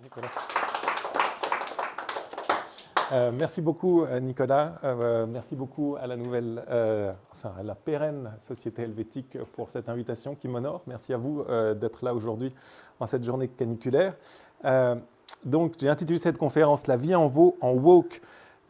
Nicolas. Merci beaucoup, Nicolas. Merci beaucoup à la nouvelle, à la pérenne Société Helvétique pour cette invitation qui m'honore. Merci à vous d'être là aujourd'hui en cette journée caniculaire. Donc, j'ai intitulé cette conférence « La vie en woke,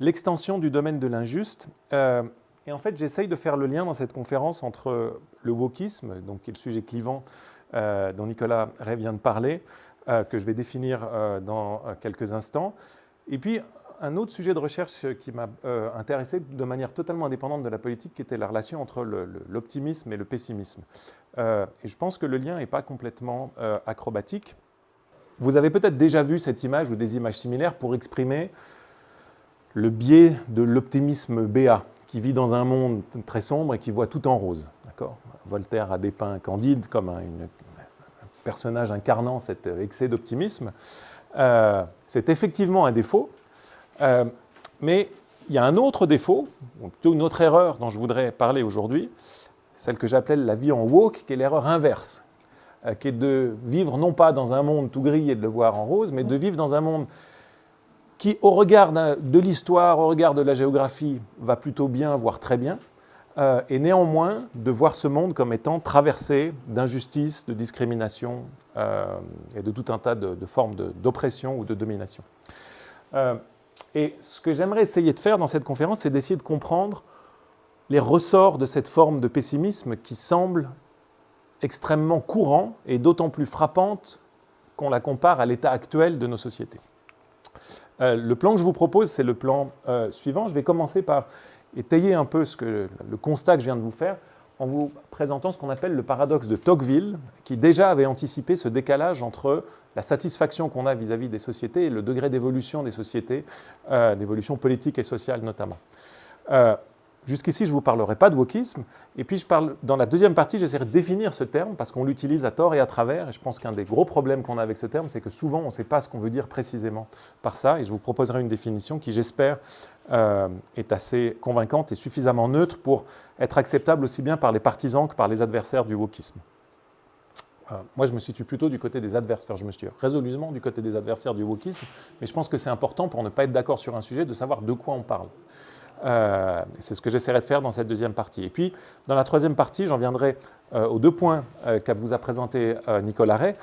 l'extension du domaine de l'injuste ». Et en fait, j'essaye de faire le lien dans cette conférence entre le wokisme, donc qui est le sujet clivant dont Nicolas Ray vient de parler, que je vais définir dans quelques instants, et puis un autre sujet de recherche qui m'a intéressé de manière totalement indépendante de la politique, qui était la relation entre l'optimisme et le pessimisme. Et je pense que le lien n'est pas complètement acrobatique. Vous avez peut-être déjà vu cette image ou des images similaires pour exprimer le biais de l'optimisme béat, qui vit dans un monde très sombre et qui voit tout en rose. D'accord ? Voltaire a dépeint Candide comme un personnage incarnant cet excès d'optimisme. C'est effectivement un défaut, mais il y a un autre défaut, ou plutôt une autre erreur dont je voudrais parler aujourd'hui, celle que j'appelle la vie en woke, qui est l'erreur inverse, qui est de vivre non pas dans un monde tout gris et de le voir en rose, mais de vivre dans un monde qui, au regard de l'histoire, au regard de la géographie, va plutôt bien, voire très bien, et néanmoins de voir ce monde comme étant traversé d'injustice, de discrimination et de tout un tas de formes d'oppression ou de domination. Et ce que j'aimerais essayer de faire dans cette conférence, c'est d'essayer de comprendre les ressorts de cette forme de pessimisme qui semble extrêmement courant et d'autant plus frappante qu'on la compare à l'état actuel de nos sociétés. Le plan que je vous propose, c'est le plan suivant. Je vais commencer par étayer un peu le constat que je viens de vous faire en vous présentant ce qu'on appelle le paradoxe de Tocqueville, qui déjà avait anticipé ce décalage entre la satisfaction qu'on a vis-à-vis des sociétés et le degré d'évolution des sociétés, d'évolution politique et sociale notamment. Jusqu'ici, je ne vous parlerai pas de wokisme, et puis dans la deuxième partie, j'essaierai de définir ce terme, parce qu'on l'utilise à tort et à travers, et je pense qu'un des gros problèmes qu'on a avec ce terme, c'est que souvent, on ne sait pas ce qu'on veut dire précisément par ça, et je vous proposerai une définition qui, j'espère, est assez convaincante et suffisamment neutre pour être acceptable aussi bien par les partisans que par les adversaires du wokisme. Moi, je me situe plutôt du côté des adversaires, je me situe résolument du côté des adversaires du wokisme, mais je pense que c'est important pour ne pas être d'accord sur un sujet, de savoir de quoi on parle. C'est ce que j'essaierai de faire dans cette deuxième partie. Et puis, dans la troisième partie, j'en viendrai aux deux points qu'a vous a présenté Nicolas Ray.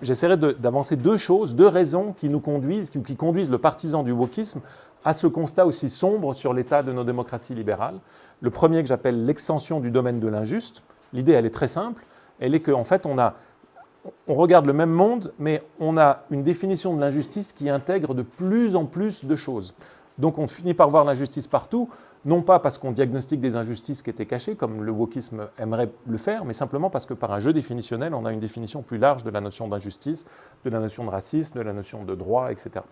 J'essaierai d'avancer deux choses, deux raisons qui nous conduisent, qui conduisent le partisan du wokisme à ce constat aussi sombre sur l'état de nos démocraties libérales. Le premier que j'appelle l'extension du domaine de l'injuste. L'idée, elle est très simple. Elle est qu'en fait, on regarde le même monde, mais on a une définition de l'injustice qui intègre de plus en plus de choses. Donc on finit par voir l'injustice partout, non pas parce qu'on diagnostique des injustices qui étaient cachées, comme le wokisme aimerait le faire, mais simplement parce que par un jeu définitionnel, on a une définition plus large de la notion d'injustice, de la notion de racisme, de la notion de droit, etc.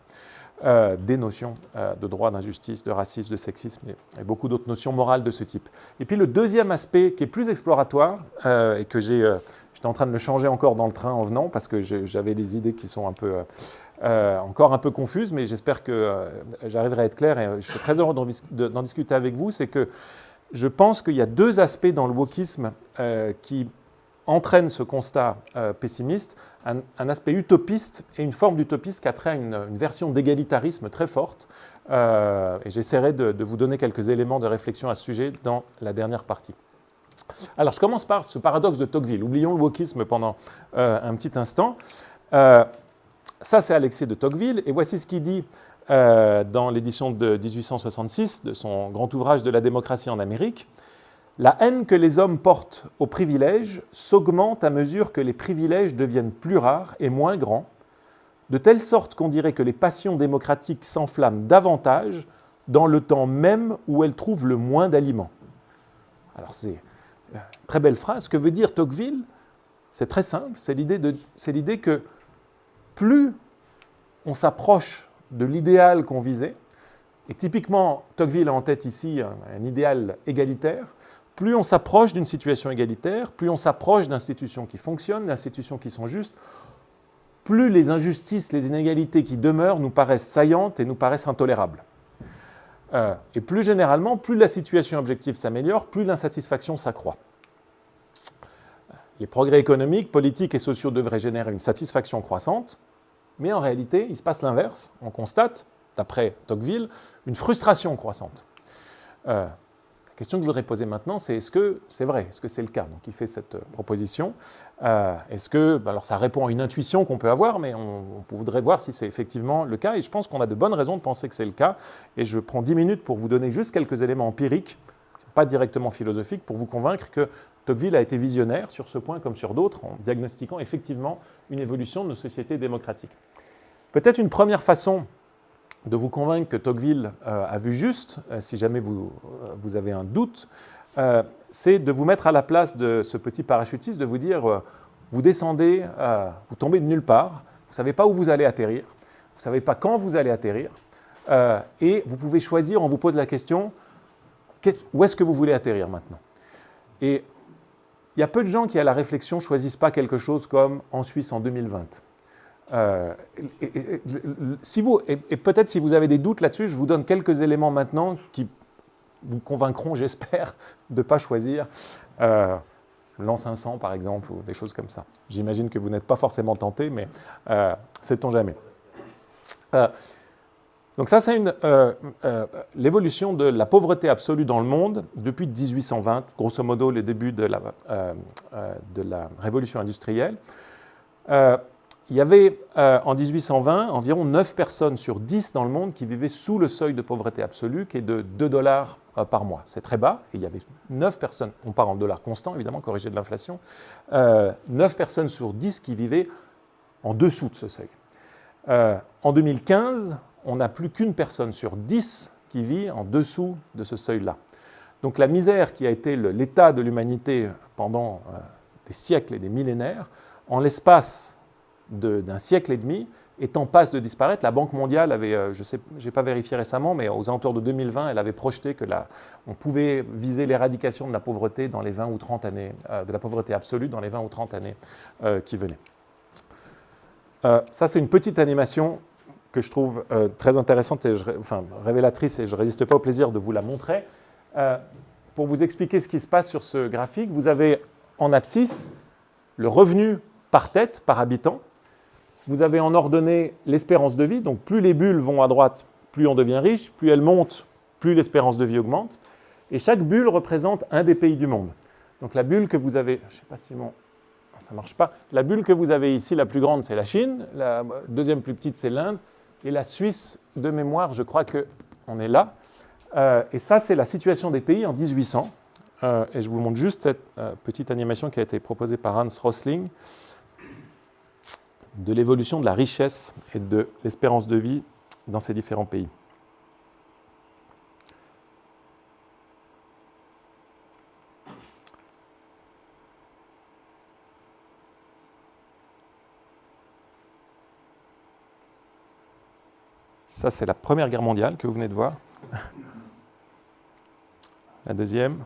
Des notions de droit, d'injustice, de racisme, de sexisme et beaucoup d'autres notions morales de ce type. Et puis le deuxième aspect qui est plus exploratoire et que j'étais en train de le changer encore dans le train en venant parce que j'avais des idées qui sont encore un peu confuses, mais j'espère que j'arriverai à être clair et je suis très heureux d'en discuter avec vous, c'est que je pense qu'il y a deux aspects dans le wokisme qui entraînent ce constat pessimiste, un aspect utopiste et une forme d'utopisme qui a trait à une version d'égalitarisme très forte. Et j'essaierai de vous donner quelques éléments de réflexion à ce sujet dans la dernière partie. Alors, je commence par ce paradoxe de Tocqueville. Oublions le wokisme pendant un petit instant. Ça, c'est Alexis de Tocqueville, et voici ce qu'il dit dans l'édition de 1866 de son grand ouvrage de la démocratie en Amérique. La haine que les hommes portent aux privilèges s'augmente à mesure que les privilèges deviennent plus rares et moins grands, de telle sorte qu'on dirait que les passions démocratiques s'enflamment davantage dans le temps même où elles trouvent le moins d'aliments. Alors c'est une très belle phrase. Ce que veut dire Tocqueville, c'est très simple, c'est l'idée que plus on s'approche de l'idéal qu'on visait, et typiquement Tocqueville a en tête ici un idéal égalitaire, plus on s'approche d'une situation égalitaire, plus on s'approche d'institutions qui fonctionnent, d'institutions qui sont justes, plus les injustices, les inégalités qui demeurent nous paraissent saillantes et nous paraissent intolérables. Et plus généralement, plus la situation objective s'améliore, plus l'insatisfaction s'accroît. Les progrès économiques, politiques et sociaux devraient générer une satisfaction croissante, Mais en réalité, il se passe l'inverse. On constate, d'après Tocqueville, une frustration croissante. La question que je voudrais poser maintenant, c'est est-ce que c'est vrai? Est-ce que c'est le cas? Donc il fait cette proposition. Est-ce que, alors ça répond à une intuition qu'on peut avoir, mais on voudrait voir si c'est effectivement le cas. Et je pense qu'on a de bonnes raisons de penser que c'est le cas. Et je prends 10 minutes pour vous donner juste quelques éléments empiriques, pas directement philosophiques, pour vous convaincre que Tocqueville a été visionnaire sur ce point comme sur d'autres, en diagnostiquant effectivement une évolution de nos sociétés démocratiques. Peut-être une première façon de vous convaincre que Tocqueville a vu juste, si jamais vous avez un doute, c'est de vous mettre à la place de ce petit parachutiste, de vous dire, vous descendez, vous tombez de nulle part, vous ne savez pas où vous allez atterrir, vous ne savez pas quand vous allez atterrir, et vous pouvez choisir, on vous pose la question, où est-ce que vous voulez atterrir maintenant? Et il y a peu de gens qui, à la réflexion, ne choisissent pas quelque chose comme en Suisse en 2020. Et peut-être si vous avez des doutes là-dessus, je vous donne quelques éléments maintenant qui vous convaincront, j'espère, de ne pas choisir l'an 500 par exemple, ou des choses comme ça. J'imagine que vous n'êtes pas forcément tenté, mais sait-on jamais. Donc ça, c'est l'évolution de la pauvreté absolue dans le monde depuis 1820, grosso modo le début de la révolution industrielle. Il y avait en 1820 environ 9 personnes sur 10 dans le monde qui vivaient sous le seuil de pauvreté absolue, qui est de $2 par mois. C'est très bas, et il y avait 9 personnes, on parle en dollars constants évidemment, corrigé de l'inflation, 9 personnes sur 10 qui vivaient en dessous de ce seuil. En 2015, on n'a plus qu'une personne sur 10 qui vit en dessous de ce seuil-là. Donc la misère qui a été l'état de l'humanité pendant des siècles et des millénaires, en l'espace d'un siècle et demi, est en passe de disparaître. La Banque mondiale avait, je n'ai pas vérifié récemment, mais aux alentours de 2020, elle avait projeté que on pouvait viser l'éradication de la pauvreté dans les 20 ou 30 années, de la pauvreté absolue dans les 20 ou 30 années qui venaient. Ça, c'est une petite animation que je trouve très intéressante et révélatrice, et je ne résiste pas au plaisir de vous la montrer. Pour vous expliquer ce qui se passe sur ce graphique, vous avez en abscisse le revenu par tête, par habitant. Vous avez en ordonnée l'espérance de vie, donc plus les bulles vont à droite, plus on devient riche, plus elles montent, plus l'espérance de vie augmente. Et chaque bulle représente un des pays du monde. Donc la bulle que vous avez, je ne sais pas si ça ne marche pas, la bulle que vous avez ici, la plus grande, c'est la Chine, la deuxième plus petite, c'est l'Inde, et la Suisse, de mémoire, je crois qu'on est là. Et ça, c'est la situation des pays en 1800. Et je vous montre juste cette petite animation qui a été proposée par Hans Rosling, de l'évolution de la richesse et de l'espérance de vie dans ces différents pays. Ça, c'est la Première Guerre mondiale que vous venez de voir. La deuxième.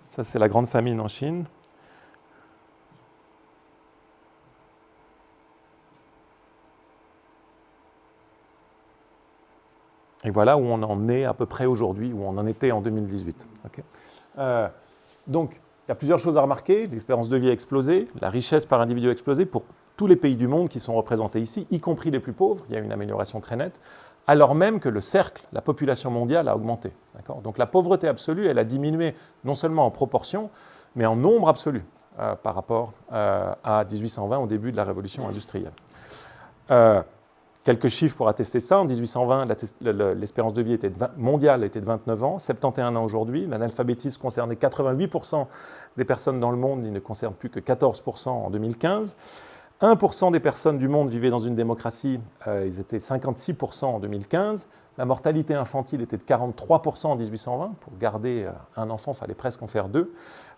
Ça, c'est la grande famine en Chine. Et voilà où on en est à peu près aujourd'hui, où on en était en 2018. Okay. Donc, il y a plusieurs choses à remarquer. L'espérance de vie a explosé, la richesse par individu a explosé pour tous les pays du monde qui sont représentés ici, y compris les plus pauvres. Il y a une amélioration très nette, alors même que le cercle, la population mondiale a augmenté. Donc la pauvreté absolue, elle a diminué non seulement en proportion, mais en nombre absolu par rapport à 1820, au début de la révolution industrielle. Quelques chiffres pour attester ça. En 1820, l'espérance de vie mondiale était de 29 ans, 71 ans aujourd'hui. L'analphabétisme concernait 88% des personnes dans le monde, il ne concerne plus que 14% en 2015. 1% des personnes du monde vivaient dans une démocratie, ils étaient 56% en 2015. La mortalité infantile était de 43% en 1820. Pour garder un enfant, il fallait presque en faire 2.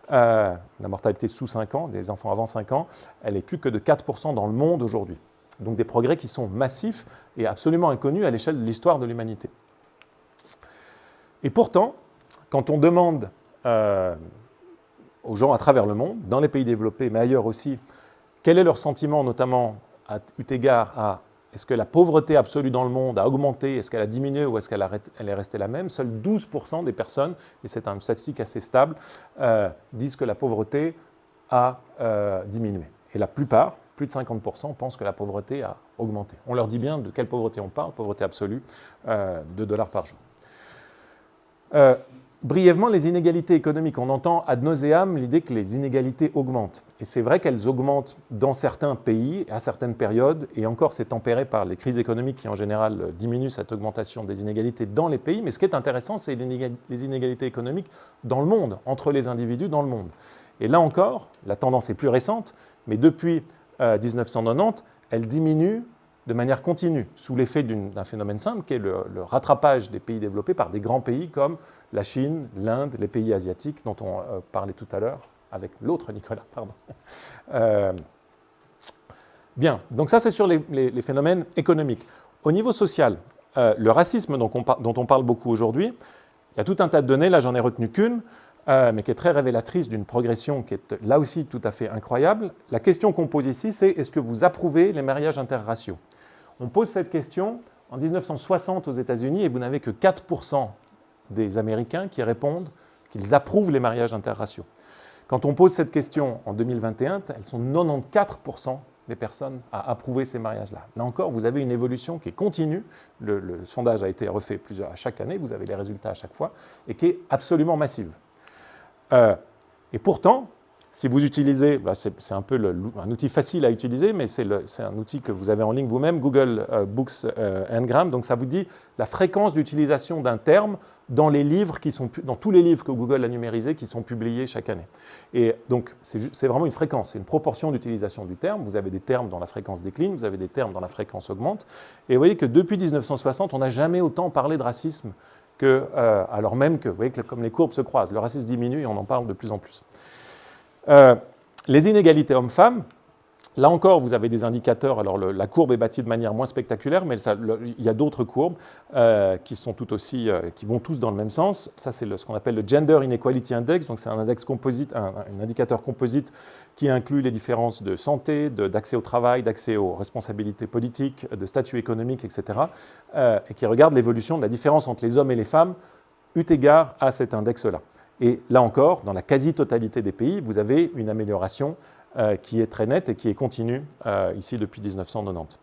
La mortalité sous 5 ans, des enfants avant 5 ans, elle est plus que de 4% dans le monde aujourd'hui. Donc des progrès qui sont massifs et absolument inconnus à l'échelle de l'histoire de l'humanité. Et pourtant, quand on demande aux gens à travers le monde, dans les pays développés, mais ailleurs aussi, quel est leur sentiment, notamment eu égard à est-ce que la pauvreté absolue dans le monde a augmenté, est-ce qu'elle a diminué ou est-ce qu'elle est restée la même, seuls 12% des personnes, et c'est une statistique assez stable, disent que la pauvreté a diminué. Et la plupart, plus de 50% pensent que la pauvreté a augmenté. On leur dit bien de quelle pauvreté on parle, pauvreté absolue, $2 par jour. Brièvement, les inégalités économiques. On entend ad nauseam l'idée que les inégalités augmentent. Et c'est vrai qu'elles augmentent dans certains pays, à certaines périodes, et encore c'est tempéré par les crises économiques qui en général diminuent cette augmentation des inégalités dans les pays. Mais ce qui est intéressant, c'est les inégalités économiques dans le monde, entre les individus dans le monde. Et là encore, la tendance est plus récente, mais depuis 1990, elle diminue de manière continue, sous l'effet d'un phénomène simple qui est le rattrapage des pays développés par des grands pays comme la Chine, l'Inde, les pays asiatiques dont on parlait tout à l'heure avec l'autre Nicolas. Pardon. Bien, donc ça c'est sur les phénomènes économiques. Au niveau social, le racisme dont on parle beaucoup aujourd'hui, il y a tout un tas de données, là j'en ai retenu qu'une, mais qui est très révélatrice d'une progression qui est là aussi tout à fait incroyable. La question qu'on pose ici, c'est est-ce que vous approuvez les mariages interraciaux ? On pose cette question en 1960 aux États-Unis et vous n'avez que 4% des Américains qui répondent qu'ils approuvent les mariages interraciaux. Quand on pose cette question en 2021, elles sont 94% des personnes à approuver ces mariages-là. Là encore, vous avez une évolution qui est continue. Le sondage a été refait à chaque année, vous avez les résultats à chaque fois, et qui est absolument massive. Et pourtant, si vous utilisez, c'est un peu un outil facile à utiliser, mais c'est un outil que vous avez en ligne vous-même, Google Books Ngram, donc ça vous dit la fréquence d'utilisation d'un terme dans dans tous les livres que Google a numérisés qui sont publiés chaque année. Et donc c'est vraiment une fréquence, c'est une proportion d'utilisation du terme. Vous avez des termes dont la fréquence décline, vous avez des termes dont la fréquence augmente. Et vous voyez que depuis 1960, on n'a jamais autant parlé de racisme alors même que, vous voyez que comme les courbes se croisent, le racisme diminue et on en parle de plus en plus. Les inégalités hommes-femmes, là encore, vous avez des indicateurs. Alors, la courbe est bâtie de manière moins spectaculaire, mais il y a d'autres courbes qui sont tout aussi, qui vont tous dans le même sens. Ça, c'est ce qu'on appelle le Gender Inequality Index. Donc, c'est un index composite, un indicateur composite qui inclut les différences de santé, d'accès au travail, d'accès aux responsabilités politiques, de statut économique, etc. Et qui regarde l'évolution de la différence entre les hommes et les femmes, eu égard à cet index-là. Et là encore, dans la quasi-totalité des pays, vous avez une amélioration qui est très nette et qui est continue ici depuis 1990.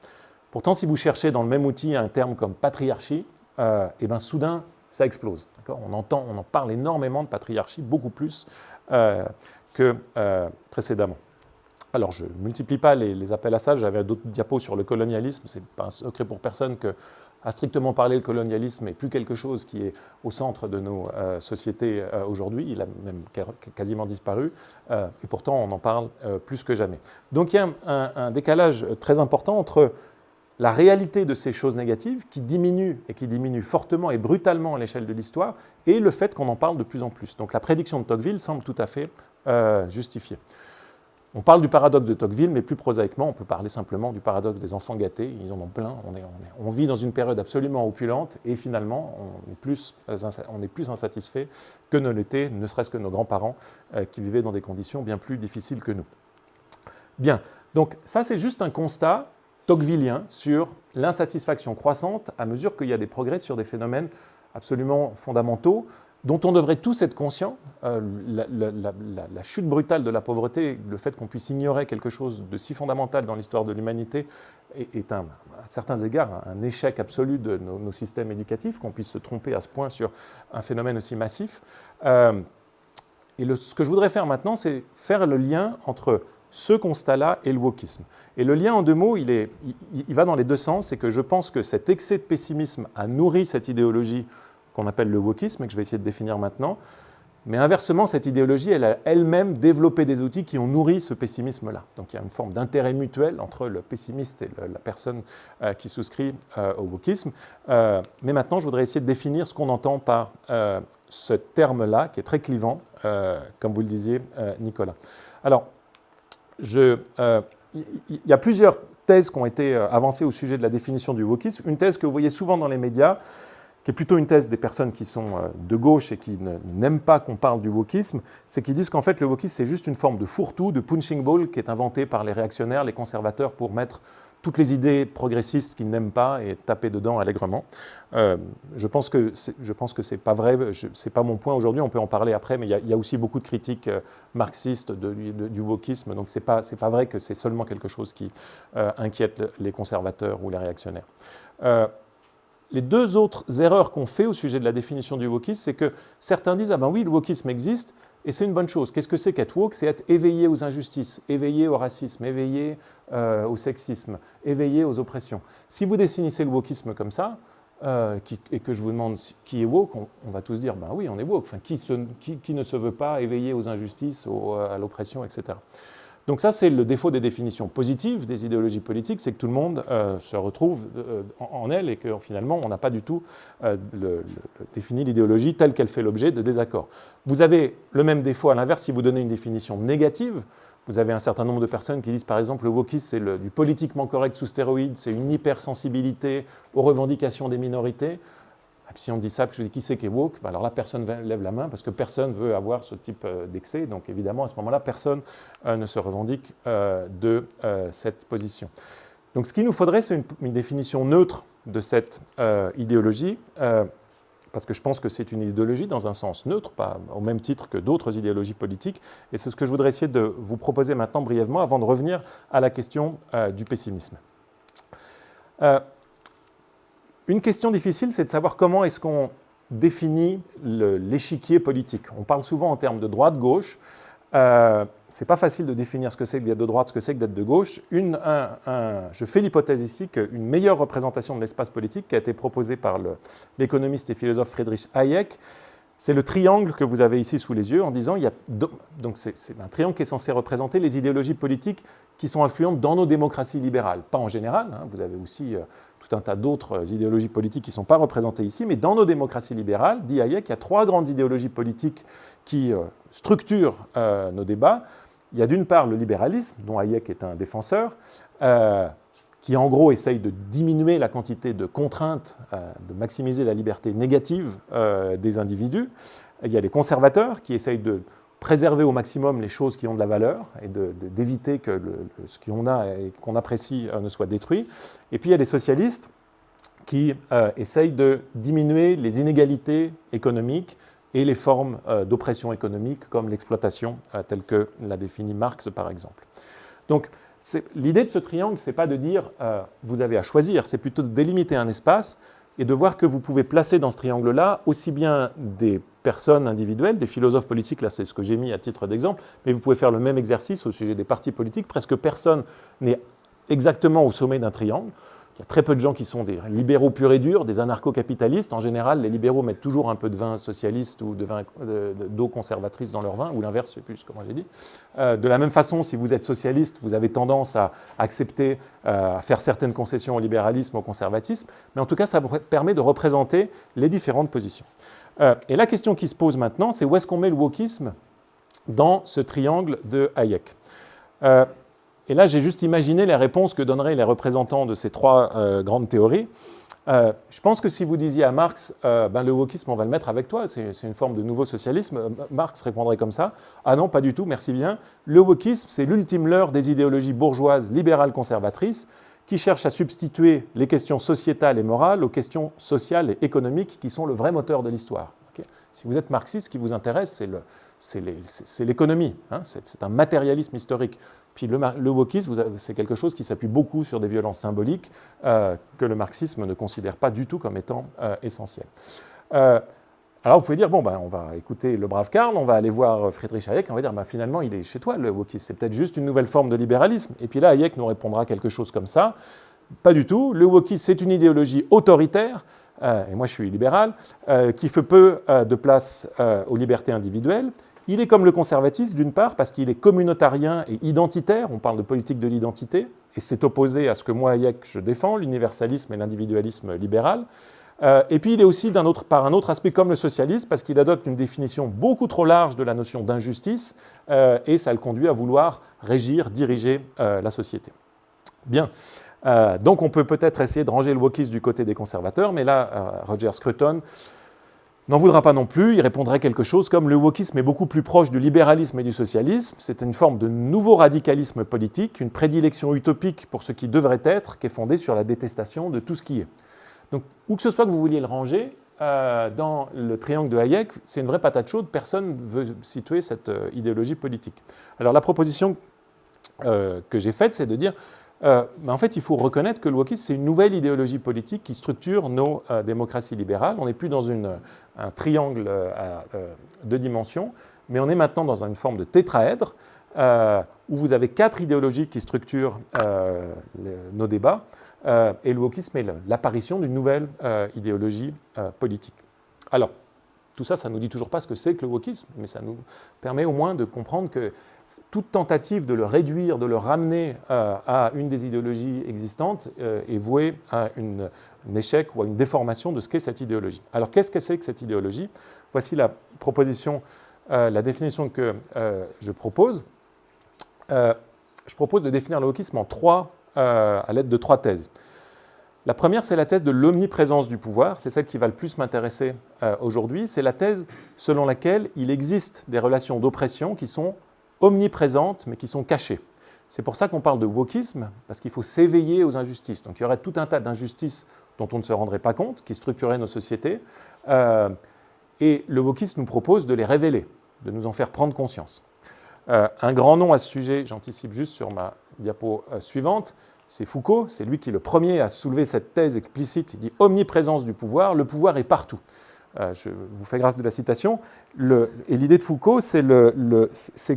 Pourtant, si vous cherchez dans le même outil un terme comme patriarchie, et bien soudain, ça explose. On en parle énormément de patriarchie, beaucoup plus que précédemment. Alors, je ne multiplie pas les appels à ça, j'avais d'autres diapos sur le colonialisme, ce n'est pas un secret pour personne que, à strictement parler, le colonialisme n'est plus quelque chose qui est au centre de nos sociétés aujourd'hui, il a même quasiment disparu, et pourtant on en parle plus que jamais. Donc il y a un décalage très important entre la réalité de ces choses négatives qui diminuent et qui diminuent fortement et brutalement à l'échelle de l'histoire, et le fait qu'on en parle de plus en plus. Donc la prédiction de Tocqueville semble tout à fait justifiée. On parle du paradoxe de Tocqueville, mais plus prosaïquement, on peut parler simplement du paradoxe des enfants gâtés. Ils en ont plein. On vit dans une période absolument opulente et finalement, on est plus insatisfait que ne l'étaient, ne serait-ce que nos grands-parents qui vivaient dans des conditions bien plus difficiles que nous. Bien, donc ça c'est juste un constat tocquevillien sur l'insatisfaction croissante à mesure qu'il y a des progrès sur des phénomènes absolument fondamentaux dont on devrait tous être conscients. La chute brutale de la pauvreté, le fait qu'on puisse ignorer quelque chose de si fondamental dans l'histoire de l'humanité est à certains égards un échec absolu de nos systèmes éducatifs, qu'on puisse se tromper à ce point sur un phénomène aussi massif. Et ce que je voudrais faire maintenant, c'est faire le lien entre ce constat-là et le wokisme. Et le lien en deux mots, il va dans les deux sens, c'est que je pense que cet excès de pessimisme a nourri cette idéologie qu'on appelle le wokisme, et que je vais essayer de définir maintenant. Mais inversement, cette idéologie, elle a elle-même développé des outils qui ont nourri ce pessimisme-là. Donc il y a une forme d'intérêt mutuel entre le pessimiste et la personne qui souscrit au wokisme. Mais maintenant, je voudrais essayer de définir ce qu'on entend par ce terme-là, qui est très clivant, comme vous le disiez, Nicolas. Alors, il y a plusieurs thèses qui ont été avancées au sujet de la définition du wokisme. Une thèse que vous voyez souvent dans les médias, qui est plutôt une thèse des personnes qui sont de gauche et qui n'aiment pas qu'on parle du wokisme, c'est qu'ils disent qu'en fait le wokisme c'est juste une forme de fourre-tout, de punching ball qui est inventé par les réactionnaires, les conservateurs pour mettre toutes les idées progressistes qu'ils n'aiment pas et taper dedans allègrement. Je pense que c'est pas vrai, c'est pas mon point aujourd'hui, on peut en parler après, mais il y a aussi beaucoup de critiques marxistes du wokisme, donc c'est pas vrai que c'est seulement quelque chose qui inquiète les conservateurs ou les réactionnaires. Les deux autres erreurs qu'on fait au sujet de la définition du wokisme, c'est que certains disent « Ah ben oui, le wokisme existe, et c'est une bonne chose. » Qu'est-ce que c'est qu'être woke? C'est être éveillé aux injustices, éveillé au racisme, éveillé au sexisme, éveillé aux oppressions. Si vous définissez le wokisme comme ça, et que je vous demande qui est woke, on va tous dire « Ben oui, on est woke. » Enfin, qui ne se veut pas éveillé aux injustices, à l'oppression, etc. Donc ça, c'est le défaut des définitions positives des idéologies politiques, c'est que tout le monde se retrouve en elles et que finalement, on n'a pas du tout défini l'idéologie telle qu'elle fait l'objet de désaccords. Vous avez le même défaut à l'inverse si vous donnez une définition négative. Vous avez un certain nombre de personnes qui disent par exemple le wokisme c'est du politiquement correct sous stéroïdes, c'est une hypersensibilité aux revendications des minorités. Et puis si on dit ça, que je dis qui c'est qui est woke, ben alors là personne lève la main parce que personne veut avoir ce type d'excès. Donc évidemment à ce moment-là, personne ne se revendique de cette position. Donc ce qu'il nous faudrait, c'est une définition neutre de cette idéologie, parce que je pense que c'est une idéologie dans un sens neutre, pas au même titre que d'autres idéologies politiques. Et c'est ce que je voudrais essayer de vous proposer maintenant brièvement avant de revenir à la question du pessimisme. Une question difficile, c'est de savoir comment est-ce qu'on définit l'échiquier politique. On parle souvent en termes de droite-gauche. C'est pas facile de définir ce que c'est que d'être de droite, ce que c'est que d'être de gauche. Je fais l'hypothèse ici qu'une meilleure représentation de l'espace politique qui a été proposée par l'économiste et philosophe Friedrich Hayek, c'est le triangle que vous avez ici sous les yeux en disant donc c'est un triangle qui est censé représenter les idéologies politiques qui sont influentes dans nos démocraties libérales. Pas en général, hein, vous avez aussi tout un tas d'autres idéologies politiques qui ne sont pas représentées ici, mais dans nos démocraties libérales, dit Hayek, il y a trois grandes idéologies politiques qui structurent nos débats. Il y a d'une part le libéralisme, dont Hayek est un défenseur, qui en gros essaye de diminuer la quantité de contraintes, de maximiser la liberté négative des individus. Il y a les conservateurs qui essayent de préserver au maximum les choses qui ont de la valeur et d'éviter que ce qu'on a et qu'on apprécie ne soit détruit. Et puis il y a les socialistes qui essayent de diminuer les inégalités économiques et les formes d'oppression économique comme l'exploitation telle que l'a définie Marx par exemple. Donc l'idée de ce triangle, ce n'est pas de dire vous avez à choisir, c'est plutôt de délimiter un espace et de voir que vous pouvez placer dans ce triangle-là aussi bien des personnes individuelles, des philosophes politiques, là c'est ce que j'ai mis à titre d'exemple, mais vous pouvez faire le même exercice au sujet des partis politiques, presque personne n'est exactement au sommet d'un triangle. Il y a très peu de gens qui sont des libéraux purs et durs, des anarcho-capitalistes. En général, les libéraux mettent toujours un peu de vin socialiste ou d'eau conservatrice dans leur vin, ou l'inverse, je ne sais plus comment j'ai dit. De la même façon, si vous êtes socialiste, vous avez tendance à accepter, à faire certaines concessions au libéralisme, au conservatisme, mais en tout cas, ça permet de représenter les différentes positions. Et la question qui se pose maintenant, c'est où est-ce qu'on met le wokisme dans ce triangle de Hayek. Et là, j'ai juste imaginé les réponses que donneraient les représentants de ces trois grandes théories. Je pense que si vous disiez à Marx, le wokisme, on va le mettre avec toi, c'est une forme de nouveau socialisme, Marx répondrait comme ça. Ah non, pas du tout, merci bien. Le wokisme, c'est l'ultime leurre des idéologies bourgeoises, libérales, conservatrices, qui cherchent à substituer les questions sociétales et morales aux questions sociales et économiques qui sont le vrai moteur de l'histoire. Okay. Si vous êtes marxiste, ce qui vous intéresse, c'est l'économie, hein, c'est un matérialisme historique. Puis le wokisme, c'est quelque chose qui s'appuie beaucoup sur des violences symboliques que le marxisme ne considère pas du tout comme étant essentielles. Alors vous pouvez dire, bon, on va écouter le brave Karl, on va aller voir Friedrich Hayek, on va dire, finalement, il est chez toi, le wokisme, c'est peut-être juste une nouvelle forme de libéralisme. Et puis là, Hayek nous répondra quelque chose comme ça. Pas du tout, le wokisme, c'est une idéologie autoritaire, et moi je suis libéral, qui fait peu de place aux libertés individuelles. Il est comme le conservatisme, d'une part, parce qu'il est communautarien et identitaire, on parle de politique de l'identité, et c'est opposé à ce que moi, Hayek, je défends, l'universalisme et l'individualisme libéral. Et puis il est aussi par un autre aspect comme le socialisme, parce qu'il adopte une définition beaucoup trop large de la notion d'injustice, et ça le conduit à vouloir régir, diriger la société. Bien. Donc on peut peut-être essayer de ranger le wokisme du côté des conservateurs, mais là, Roger Scruton n'en voudra pas non plus, il répondrait quelque chose comme « le wokisme est beaucoup plus proche du libéralisme et du socialisme, c'est une forme de nouveau radicalisme politique, une prédilection utopique pour ce qui devrait être, qui est fondée sur la détestation de tout ce qui est ». Donc, où que ce soit que vous vouliez le ranger, dans le triangle de Hayek, c'est une vraie patate chaude, personne ne veut situer cette idéologie politique. Alors la proposition que j'ai faite, c'est de dire en fait, il faut reconnaître que le wokisme, c'est une nouvelle idéologie politique qui structure nos démocraties libérales. On n'est plus dans un triangle à 2 dimensions, mais on est maintenant dans une forme de tétraèdre où vous avez 4 idéologies qui structurent nos débats. Et le wokisme est l'apparition d'une nouvelle idéologie politique. Alors, tout ça, ça ne nous dit toujours pas ce que c'est que le wokisme, mais ça nous permet au moins de comprendre que toute tentative de le réduire, de le ramener à une des idéologies existantes est vouée à un échec ou à une déformation de ce qu'est cette idéologie. Alors, qu'est-ce que c'est que cette idéologie? Voici la proposition, la définition que je propose. Je propose de définir le wokisme à l'aide de 3 thèses. La première, c'est la thèse de l'omniprésence du pouvoir, c'est celle qui va le plus m'intéresser aujourd'hui. C'est la thèse selon laquelle il existe des relations d'oppression qui sont omniprésentes, mais qui sont cachées. C'est pour ça qu'on parle de wokisme, parce qu'il faut s'éveiller aux injustices. Donc il y aurait tout un tas d'injustices dont on ne se rendrait pas compte, qui structuraient nos sociétés, et le wokisme nous propose de les révéler, de nous en faire prendre conscience. Un grand nom à ce sujet, j'anticipe juste sur ma diapo suivante, c'est Foucault, c'est lui qui est le premier à soulever cette thèse explicite, il dit « omniprésence du pouvoir, le pouvoir est partout ». Je vous fais grâce de la citation, et l'idée de Foucault, c'est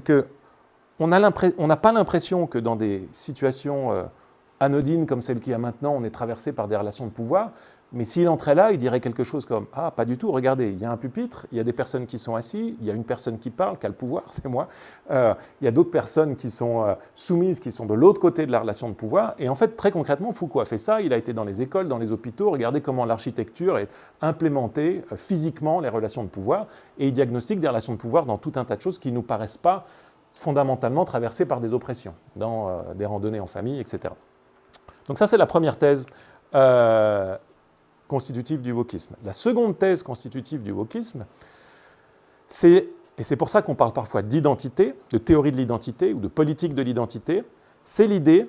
qu'on n'a pas l'impression que dans des situations anodines comme celle qu'il y a maintenant, on est traversé par des relations de pouvoir, mais s'il entrait là, il dirait quelque chose comme « Ah, pas du tout, regardez, il y a un pupitre, il y a des personnes qui sont assises, il y a une personne qui parle, qui a le pouvoir, c'est moi, il y a d'autres personnes qui sont soumises, qui sont de l'autre côté de la relation de pouvoir. » Et en fait, très concrètement, Foucault a fait ça, il a été dans les écoles, dans les hôpitaux, regardez comment l'architecture est implémentée physiquement, les relations de pouvoir, et il diagnostique des relations de pouvoir dans tout un tas de choses qui ne nous paraissent pas fondamentalement traversées par des oppressions, dans des randonnées en famille, etc. Donc ça, c'est la première thèse constitutive du wokisme. La seconde thèse constitutive du wokisme, et c'est pour ça qu'on parle parfois d'identité, de théorie de l'identité ou de politique de l'identité, c'est l'idée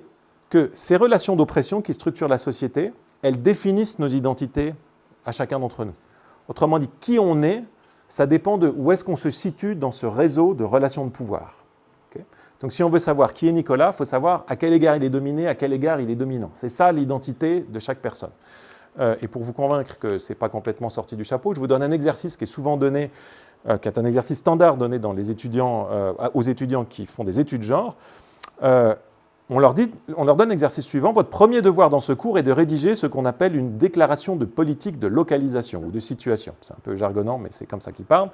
que ces relations d'oppression qui structurent la société, elles définissent nos identités à chacun d'entre nous. Autrement dit, qui on est, ça dépend de où est-ce qu'on se situe dans ce réseau de relations de pouvoir. Okay? Donc si on veut savoir qui est Nicolas, il faut savoir à quel égard il est dominé, à quel égard il est dominant. C'est ça l'identité de chaque personne. Et pour vous convaincre que ce n'est pas complètement sorti du chapeau, je vous donne un exercice qui est souvent donné, qui est un exercice standard donné dans aux étudiants qui font des études genre. On leur donne l'exercice suivant. Votre premier devoir dans ce cours est de rédiger ce qu'on appelle une déclaration de politique de localisation ou de situation. C'est un peu jargonnant, mais c'est comme ça qu'ils parlent.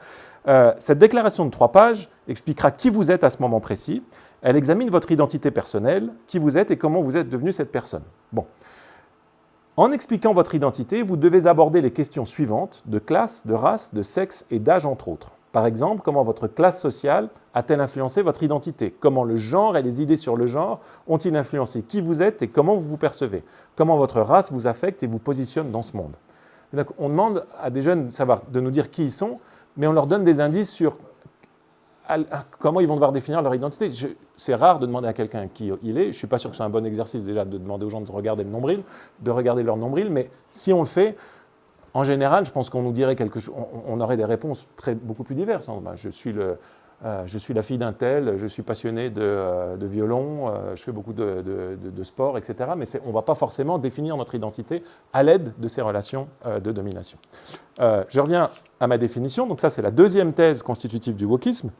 Cette déclaration de 3 pages expliquera qui vous êtes à ce moment précis. Elle examine votre identité personnelle, qui vous êtes et comment vous êtes devenu cette personne. Bon. En expliquant votre identité, vous devez aborder les questions suivantes de classe, de race, de sexe et d'âge, entre autres. Par exemple, comment votre classe sociale a-t-elle influencé votre identité? Comment le genre et les idées sur le genre ont-ils influencé qui vous êtes et comment vous vous percevez? Comment votre race vous affecte et vous positionne dans ce monde? Donc, on demande à des jeunes de nous dire qui ils sont, mais on leur donne des indices sur comment ils vont devoir définir leur identité. C'est rare de demander à quelqu'un qui il est. Je ne suis pas sûr que ce soit un bon exercice déjà de demander aux gens de regarder leur nombril, mais si on le fait, en général, je pense qu'on nous dirait quelque chose, on aurait des réponses beaucoup plus diverses. Je suis la fille d'un tel, je suis passionné de violon, je fais beaucoup de sport, etc. Mais on ne va pas forcément définir notre identité à l'aide de ces relations de domination. Je reviens à ma définition. Donc ça, c'est la deuxième thèse constitutive du wokisme.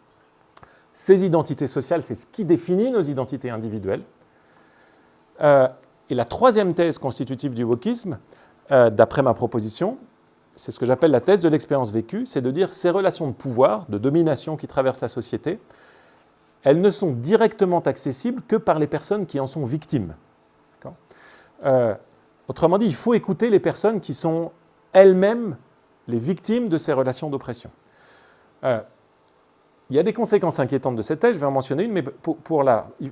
Ces identités sociales, c'est ce qui définit nos identités individuelles. Et la troisième thèse constitutive du wokisme, d'après ma proposition, c'est ce que j'appelle la thèse de l'expérience vécue, c'est de dire ces relations de pouvoir, de domination qui traversent la société, elles ne sont directement accessibles que par les personnes qui en sont victimes. Autrement dit, il faut écouter les personnes qui sont elles-mêmes les victimes de ces relations d'oppression. Il y a des conséquences inquiétantes de cette thèse, je vais en mentionner une, mais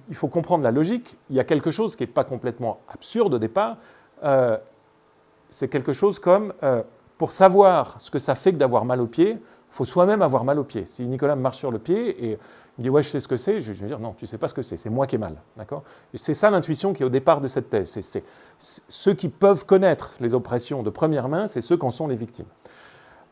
il faut comprendre la logique. Il y a quelque chose qui n'est pas complètement absurde au départ. C'est quelque chose comme pour savoir ce que ça fait que d'avoir mal au pied, il faut soi-même avoir mal au pied. Si Nicolas me marche sur le pied et il me dit « ouais, je sais ce que c'est », je vais dire « non, tu ne sais pas ce que c'est moi qui ai mal ». C'est ça l'intuition qui est au départ de cette thèse. C'est ceux qui peuvent connaître les oppressions de première main, c'est ceux qu'en sont les victimes.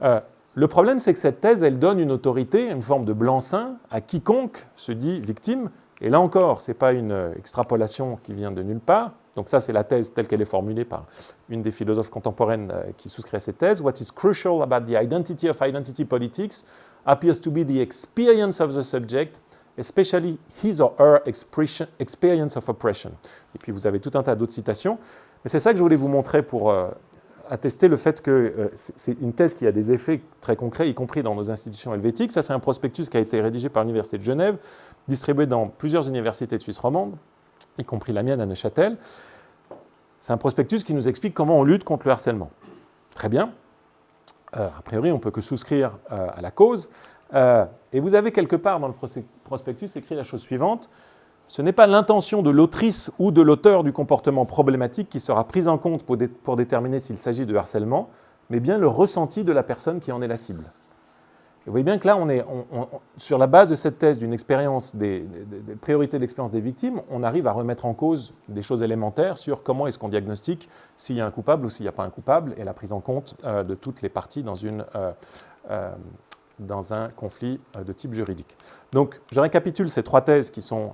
Le problème, c'est que cette thèse, elle donne une autorité, une forme de blanc-seing à quiconque se dit victime. Et là encore, ce n'est pas une extrapolation qui vient de nulle part. Donc ça, c'est la thèse telle qu'elle est formulée par une des philosophes contemporaines qui souscrit à cette thèse. What is crucial about the identity of identity politics appears to be the experience of the subject, especially his or her experience of oppression. Et puis vous avez tout un tas d'autres citations. Mais c'est ça que je voulais vous montrer pour attester le fait que c'est une thèse qui a des effets très concrets, y compris dans nos institutions helvétiques. Ça, c'est un prospectus qui a été rédigé par l'Université de Genève, distribué dans plusieurs universités de Suisse romande, y compris la mienne à Neuchâtel. C'est un prospectus qui nous explique comment on lutte contre le harcèlement. Très bien. A priori, on ne peut que souscrire à la cause. Et vous avez quelque part dans le prospectus écrit la chose suivante. Ce n'est pas l'intention de l'autrice ou de l'auteur du comportement problématique qui sera prise en compte pour déterminer s'il s'agit de harcèlement, mais bien le ressenti de la personne qui en est la cible. Et vous voyez bien que là, sur la base de cette thèse d'une expérience des priorités de l'expérience des victimes, on arrive à remettre en cause des choses élémentaires sur comment est-ce qu'on diagnostique s'il y a un coupable ou s'il n'y a pas un coupable, et la prise en compte de toutes les parties dans un conflit de type juridique. Donc, je récapitule ces trois thèses qui sont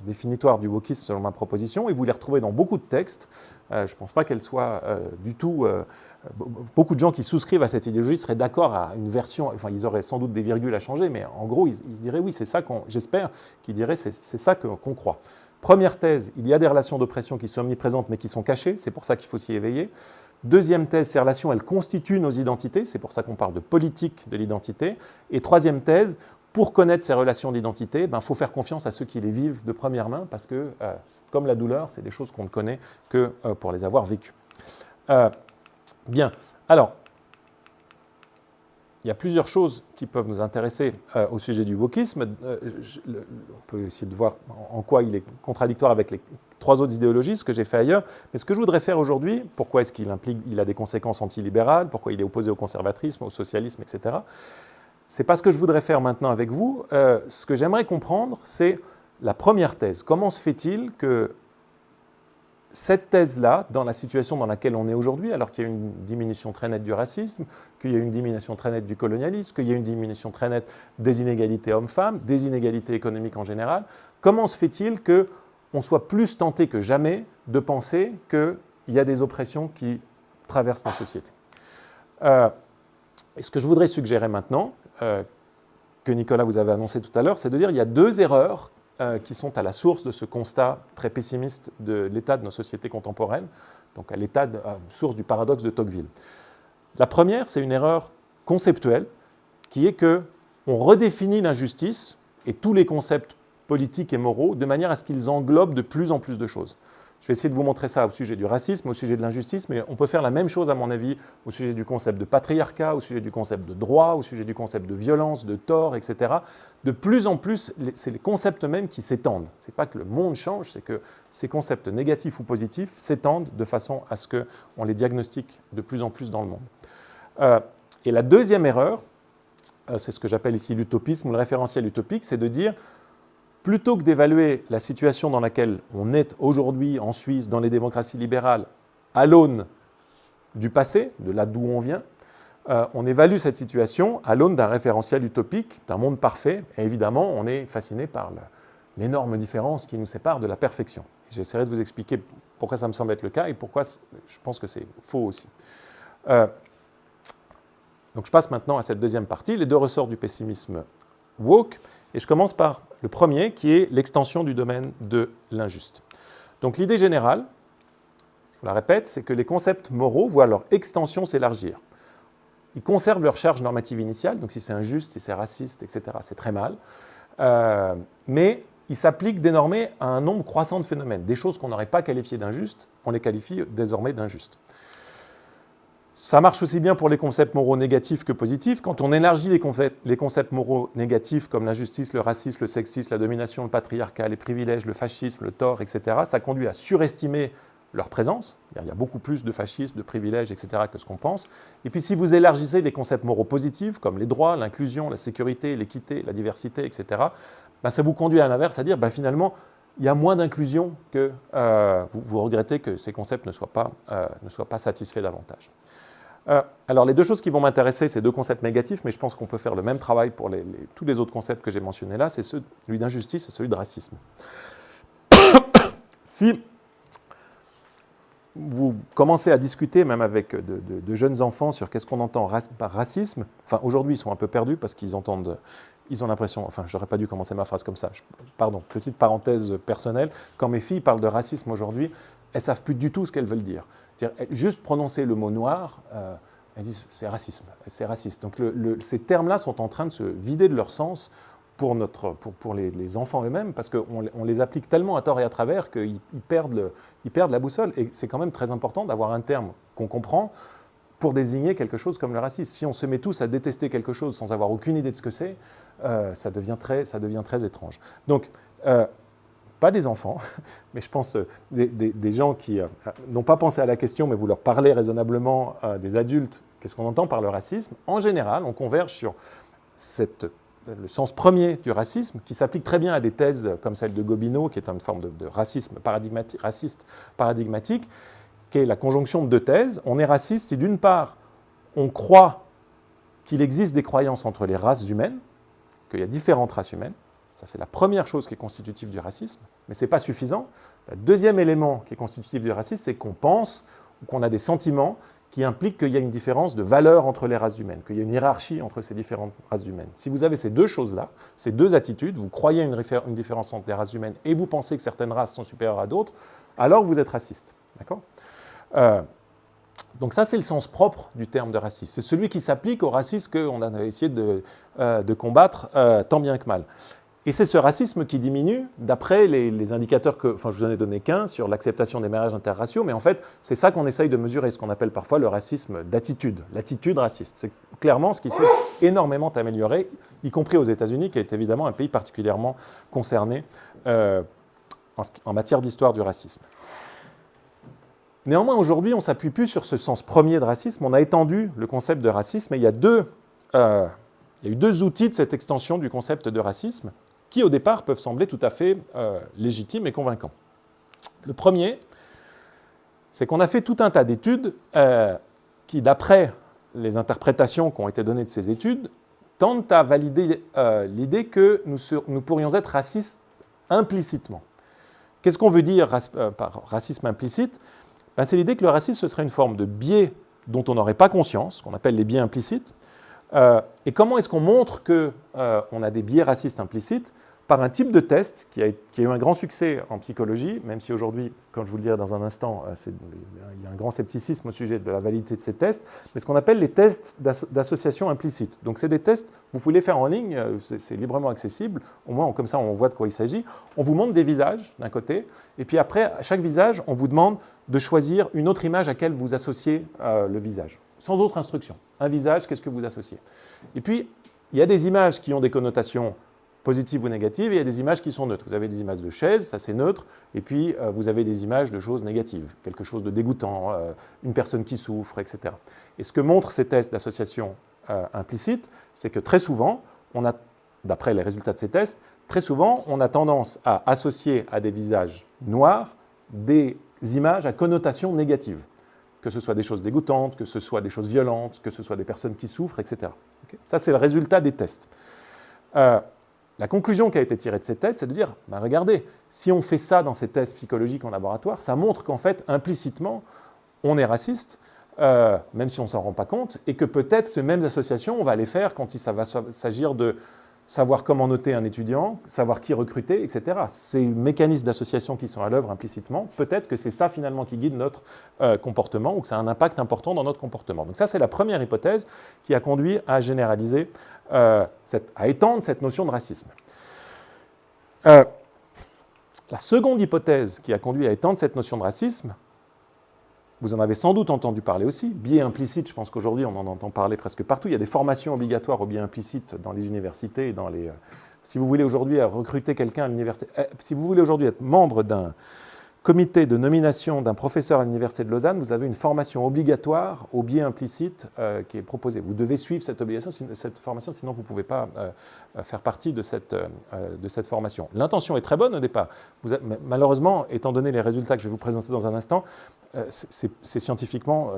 définitoires du wokisme selon ma proposition, et vous les retrouvez dans beaucoup de textes. Je ne pense pas qu'elles soient du tout... beaucoup de gens qui souscrivent à cette idéologie seraient d'accord à une version, enfin, ils auraient sans doute des virgules à changer, mais en gros, ils diraient oui, c'est ça j'espère qu'ils diraient c'est ça qu'on croit. Première thèse, il y a des relations d'oppression qui sont omniprésentes, mais qui sont cachées, c'est pour ça qu'il faut s'y éveiller. Deuxième thèse, ces relations, elles constituent nos identités, c'est pour ça qu'on parle de politique de l'identité. Et troisième thèse, pour connaître ces relations d'identité, il faut faire confiance à ceux qui les vivent de première main, parce que, comme la douleur, c'est des choses qu'on ne connaît que pour les avoir vécues. Bien, alors, il y a plusieurs choses qui peuvent nous intéresser au sujet du wokisme. On peut essayer de voir en quoi il est contradictoire avec les trois autres idéologies, ce que j'ai fait ailleurs. Mais ce que je voudrais faire aujourd'hui, pourquoi est-ce qu'il a des conséquences antilibérales, pourquoi il est opposé au conservatisme, au socialisme, etc. C'est pas ce que je voudrais faire maintenant avec vous. Ce que j'aimerais comprendre, c'est la première thèse. Comment se fait-il que cette thèse-là, dans la situation dans laquelle on est aujourd'hui, alors qu'il y a une diminution très nette du racisme, qu'il y a une diminution très nette du colonialisme, qu'il y a une diminution très nette des inégalités hommes-femmes, des inégalités économiques en général, comment se fait-il qu'on soit plus tenté que jamais de penser qu'il y a des oppressions qui traversent nos sociétés? Et ce que je voudrais suggérer maintenant, que Nicolas vous avait annoncé tout à l'heure, c'est de dire qu'il y a deux erreurs qui sont à la source de ce constat très pessimiste de l'état de nos sociétés contemporaines, donc à l'état source du paradoxe de Tocqueville. La première, c'est une erreur conceptuelle, qui est qu'on redéfinit l'injustice et tous les concepts politiques et moraux de manière à ce qu'ils englobent de plus en plus de choses. Je vais essayer de vous montrer ça au sujet du racisme, au sujet de l'injustice, mais on peut faire la même chose, à mon avis, au sujet du concept de patriarcat, au sujet du concept de droit, au sujet du concept de violence, de tort, etc. De plus en plus, c'est les concepts mêmes qui s'étendent. Ce n'est pas que le monde change, c'est que ces concepts négatifs ou positifs s'étendent de façon à ce qu'on les diagnostique de plus en plus dans le monde. Et la deuxième erreur, c'est ce que j'appelle ici l'utopisme ou le référentiel utopique, c'est de dire plutôt que d'évaluer la situation dans laquelle on est aujourd'hui en Suisse, dans les démocraties libérales, à l'aune du passé, de là d'où on vient, on évalue cette situation à l'aune d'un référentiel utopique, d'un monde parfait, et évidemment, on est fasciné par l'énorme différence qui nous sépare de la perfection. J'essaierai de vous expliquer pourquoi ça me semble être le cas et pourquoi je pense que c'est faux aussi. Donc je passe maintenant à cette deuxième partie, les deux ressorts du pessimisme woke, et je commence par le premier, qui est l'extension du domaine de l'injuste. Donc l'idée générale, je vous la répète, c'est que les concepts moraux voient leur extension s'élargir. Ils conservent leur charge normative initiale, donc si c'est injuste, si c'est raciste, etc., c'est très mal, mais ils s'appliquent désormais à un nombre croissant de phénomènes. Des choses qu'on n'aurait pas qualifiées d'injustes, on les qualifie désormais d'injustes. Ça marche aussi bien pour les concepts moraux négatifs que positifs. Quand on élargit les concepts moraux négatifs comme l'injustice, le racisme, le sexisme, la domination, le patriarcat, les privilèges, le fascisme, le tort, etc., ça conduit à surestimer leur présence. Il y a beaucoup plus de fascisme, de privilèges, etc. que ce qu'on pense. Et puis si vous élargissez les concepts moraux positifs, comme les droits, l'inclusion, la sécurité, l'équité, la diversité, etc., ben, ça vous conduit à l'inverse, c'est-à-dire ben, finalement, il y a moins d'inclusion que vous regrettez que ces concepts ne soient pas satisfaits davantage. Alors, les deux choses qui vont m'intéresser, c'est deux concepts négatifs, mais je pense qu'on peut faire le même travail pour tous les autres concepts que j'ai mentionnés là, c'est celui d'injustice et celui de racisme. Si vous commencez à discuter, même avec de jeunes enfants, sur qu'est-ce qu'on entend par racisme, enfin, aujourd'hui, ils sont un peu perdus parce qu'ils ont l'impression, enfin, j'aurais pas dû commencer ma phrase comme ça, pardon, petite parenthèse personnelle, quand mes filles parlent de racisme aujourd'hui, elles ne savent plus du tout ce qu'elles veulent dire. Juste prononcer le mot noir, elles disent c'est racisme, c'est raciste. Donc ces termes-là sont en train de se vider de leur sens pour les enfants eux-mêmes, parce qu'on les applique tellement à tort et à travers qu'ils perdent la boussole. Et c'est quand même très important d'avoir un terme qu'on comprend pour désigner quelque chose comme le racisme. Si on se met tous à détester quelque chose sans avoir aucune idée de ce que c'est, ça devient très étrange. Donc, pas des enfants, mais je pense des gens qui n'ont pas pensé à la question, mais vous leur parlez raisonnablement, des adultes, qu'est-ce qu'on entend par le racisme. En général, on converge sur le sens premier du racisme, qui s'applique très bien à des thèses comme celle de Gobineau, qui est une forme de racisme raciste paradigmatique, qui est la conjonction de deux thèses. On est raciste si d'une part, on croit qu'il existe des croyances entre les races humaines, qu'il y a différentes races humaines. Ça, c'est la première chose qui est constitutive du racisme, mais ce n'est pas suffisant. Le deuxième élément qui est constitutif du racisme, c'est qu'on pense ou qu'on a des sentiments qui impliquent qu'il y a une différence de valeur entre les races humaines, qu'il y a une hiérarchie entre ces différentes races humaines. Si vous avez ces deux choses-là, ces deux attitudes, vous croyez une différence entre les races humaines et vous pensez que certaines races sont supérieures à d'autres, alors vous êtes raciste. D'accord ? Donc ça, c'est le sens propre du terme de racisme. C'est celui qui s'applique au racisme qu'on a essayé de combattre tant bien que mal. Et c'est ce racisme qui diminue d'après les indicateurs je vous en ai donné qu'un sur l'acceptation des mariages interraciaux, mais en fait, c'est ça qu'on essaye de mesurer, ce qu'on appelle parfois le racisme d'attitude, l'attitude raciste. C'est clairement ce qui s'est énormément amélioré, y compris aux États-Unis, qui est évidemment un pays particulièrement concerné en matière d'histoire du racisme. Néanmoins, aujourd'hui, on ne s'appuie plus sur ce sens premier de racisme, on a étendu le concept de racisme, et il y a eu deux outils de cette extension du concept de racisme, qui au départ peuvent sembler tout à fait légitimes et convaincants. Le premier, c'est qu'on a fait tout un tas d'études qui, d'après les interprétations qui ont été données de ces études, tentent à valider l'idée que nous pourrions être racistes implicitement. Qu'est-ce qu'on veut dire par racisme implicite ? Ben, c'est l'idée que le racisme, ce serait une forme de biais dont on n'aurait pas conscience, qu'on appelle les biais implicites. Et comment est-ce qu'on montre qu'on a des biais racistes implicites ? Par un type de test qui a eu un grand succès en psychologie, même si aujourd'hui, comme je vous le dirai dans un instant, il y a un grand scepticisme au sujet de la validité de ces tests, mais ce qu'on appelle les tests d'association implicite. Donc c'est des tests, vous pouvez les faire en ligne, c'est librement accessible, au moins comme ça on voit de quoi il s'agit. On vous montre des visages d'un côté, et puis après, à chaque visage, on vous demande de choisir une autre image à laquelle vous associez le visage, sans autre instruction. Un visage, qu'est-ce que vous associez ? Et puis, il y a des images qui ont des connotations positives ou négatives, et il y a des images qui sont neutres. Vous avez des images de chaises, ça c'est neutre, et puis vous avez des images de choses négatives, quelque chose de dégoûtant, une personne qui souffre, etc. Et ce que montrent ces tests d'association implicite, c'est que très souvent, d'après les résultats de ces tests, très souvent, on a tendance à associer à des visages noirs des images à connotation négative, que ce soit des choses dégoûtantes, que ce soit des choses violentes, que ce soit des personnes qui souffrent, etc. Okay ? Ça, c'est le résultat des tests. La conclusion qui a été tirée de ces tests, c'est de dire, ben regardez, si on fait ça dans ces tests psychologiques en laboratoire, ça montre qu'en fait, implicitement, on est raciste, même si on ne s'en rend pas compte, et que peut-être ces mêmes associations, on va les faire quand il va s'agir de savoir comment noter un étudiant, savoir qui recruter, etc. Ces mécanismes d'association qui sont à l'œuvre implicitement, peut-être que c'est ça finalement qui guide notre comportement, ou que ça a un impact important dans notre comportement. Donc ça, c'est la première hypothèse qui a conduit à généraliser, à étendre cette notion de racisme. La seconde hypothèse qui a conduit à étendre cette notion de racisme, vous en avez sans doute entendu parler aussi, biais implicite, je pense qu'aujourd'hui on en entend parler presque partout. Il y a des formations obligatoires au biais implicite dans les universités et dans si vous voulez aujourd'hui recruter quelqu'un à l'université, si vous voulez aujourd'hui être membre d'un comité de nomination d'un professeur à l'Université de Lausanne, vous avez une formation obligatoire au biais implicite qui est proposée. Vous devez suivre cette formation, sinon vous ne pouvez pas faire partie de cette formation. L'intention est très bonne au départ. Malheureusement, étant donné les résultats que je vais vous présenter dans un instant, c'est scientifiquement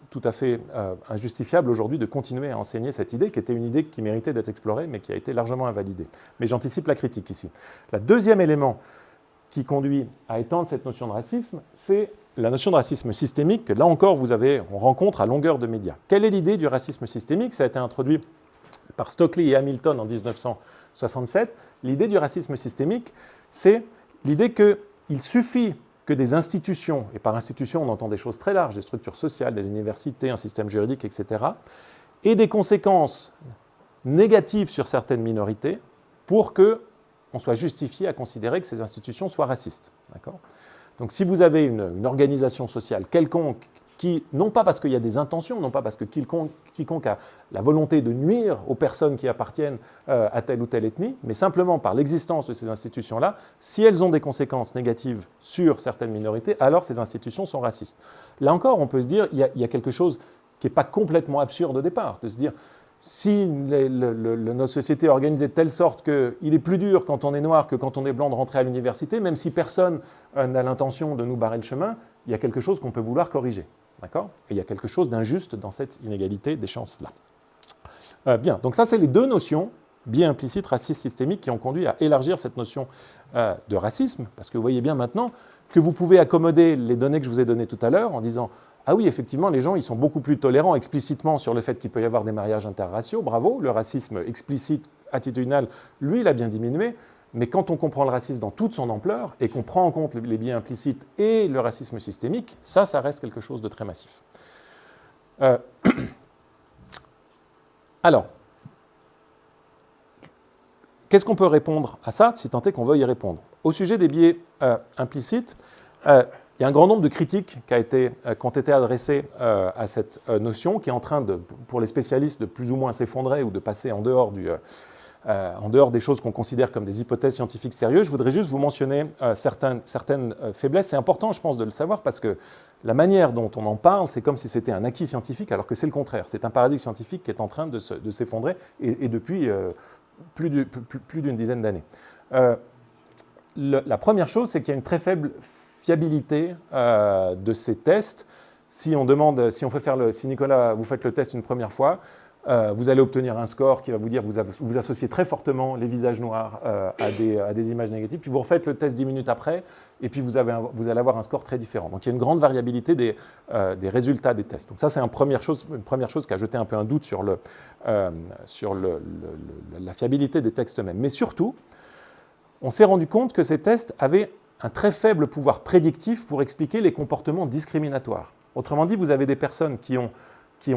tout à fait injustifiable aujourd'hui de continuer à enseigner cette idée, qui était une idée qui méritait d'être explorée, mais qui a été largement invalidée. Mais j'anticipe la critique ici. Le deuxième élément qui conduit à étendre cette notion de racisme, c'est la notion de racisme systémique que, là encore, on rencontre à longueur de médias. Quelle est l'idée du racisme systémique? Ça a été introduit par Stockley et Hamilton en 1967. L'idée du racisme systémique, c'est l'idée qu'il suffit que des institutions, et par institutions on entend des choses très larges, des structures sociales, des universités, un système juridique, etc., aient des conséquences négatives sur certaines minorités pour qu'on soit justifié à considérer que ces institutions soient racistes. Donc si vous avez une organisation sociale quelconque qui, non pas parce qu'il y a des intentions, non pas parce que quiconque a la volonté de nuire aux personnes qui appartiennent à telle ou telle ethnie, mais simplement par l'existence de ces institutions-là, si elles ont des conséquences négatives sur certaines minorités, alors ces institutions sont racistes. Là encore, on peut se dire, il y a quelque chose qui n'est pas complètement absurde au départ, de se dire, si notre société est organisée de telle sorte qu'il est plus dur quand on est noir que quand on est blanc de rentrer à l'université, même si personne n'a l'intention de nous barrer le chemin, il y a quelque chose qu'on peut vouloir corriger. D'accord ? Et il y a quelque chose d'injuste dans cette inégalité des chances-là. Bien, donc ça, c'est les deux notions, biais implicite, racisme systémique, qui ont conduit à élargir cette notion de racisme, parce que vous voyez bien maintenant que vous pouvez accommoder les données que je vous ai données tout à l'heure en disant « Ah oui, effectivement, les gens ils sont beaucoup plus tolérants explicitement sur le fait qu'il peut y avoir des mariages interraciaux, bravo, le racisme explicite, attitudinal, lui, il a bien diminué, mais quand on comprend le racisme dans toute son ampleur et qu'on prend en compte les biais implicites et le racisme systémique, ça reste quelque chose de très massif. Alors, qu'est-ce qu'on peut répondre à ça, si tant est qu'on veuille y répondre? Au sujet des biais implicites, il y a un grand nombre de critiques qui ont été adressées à cette notion, qui est en train, pour les spécialistes, de plus ou moins s'effondrer ou de passer en dehors des choses qu'on considère comme des hypothèses scientifiques sérieuses. Je voudrais juste vous mentionner certaines faiblesses. C'est important, je pense, de le savoir, parce que la manière dont on en parle, c'est comme si c'était un acquis scientifique, alors que c'est le contraire. C'est un paradigme scientifique qui est en train de s'effondrer, et depuis plus d'une dizaine d'années. La première chose, c'est qu'il y a une très faible fiabilité de ces tests. Si Nicolas, vous faites le test une première fois, vous allez obtenir un score qui va vous dire vous associez très fortement les visages noirs à des images négatives, puis vous refaites le test 10 minutes après, et puis vous allez avoir un score très différent. Donc il y a une grande variabilité des résultats des tests. Donc ça, c'est une première chose qui a jeté un peu un doute sur la fiabilité des textes eux-mêmes. Mais surtout, on s'est rendu compte que ces tests avaient un très faible pouvoir prédictif pour expliquer les comportements discriminatoires. Autrement dit, vous avez des personnes qui ont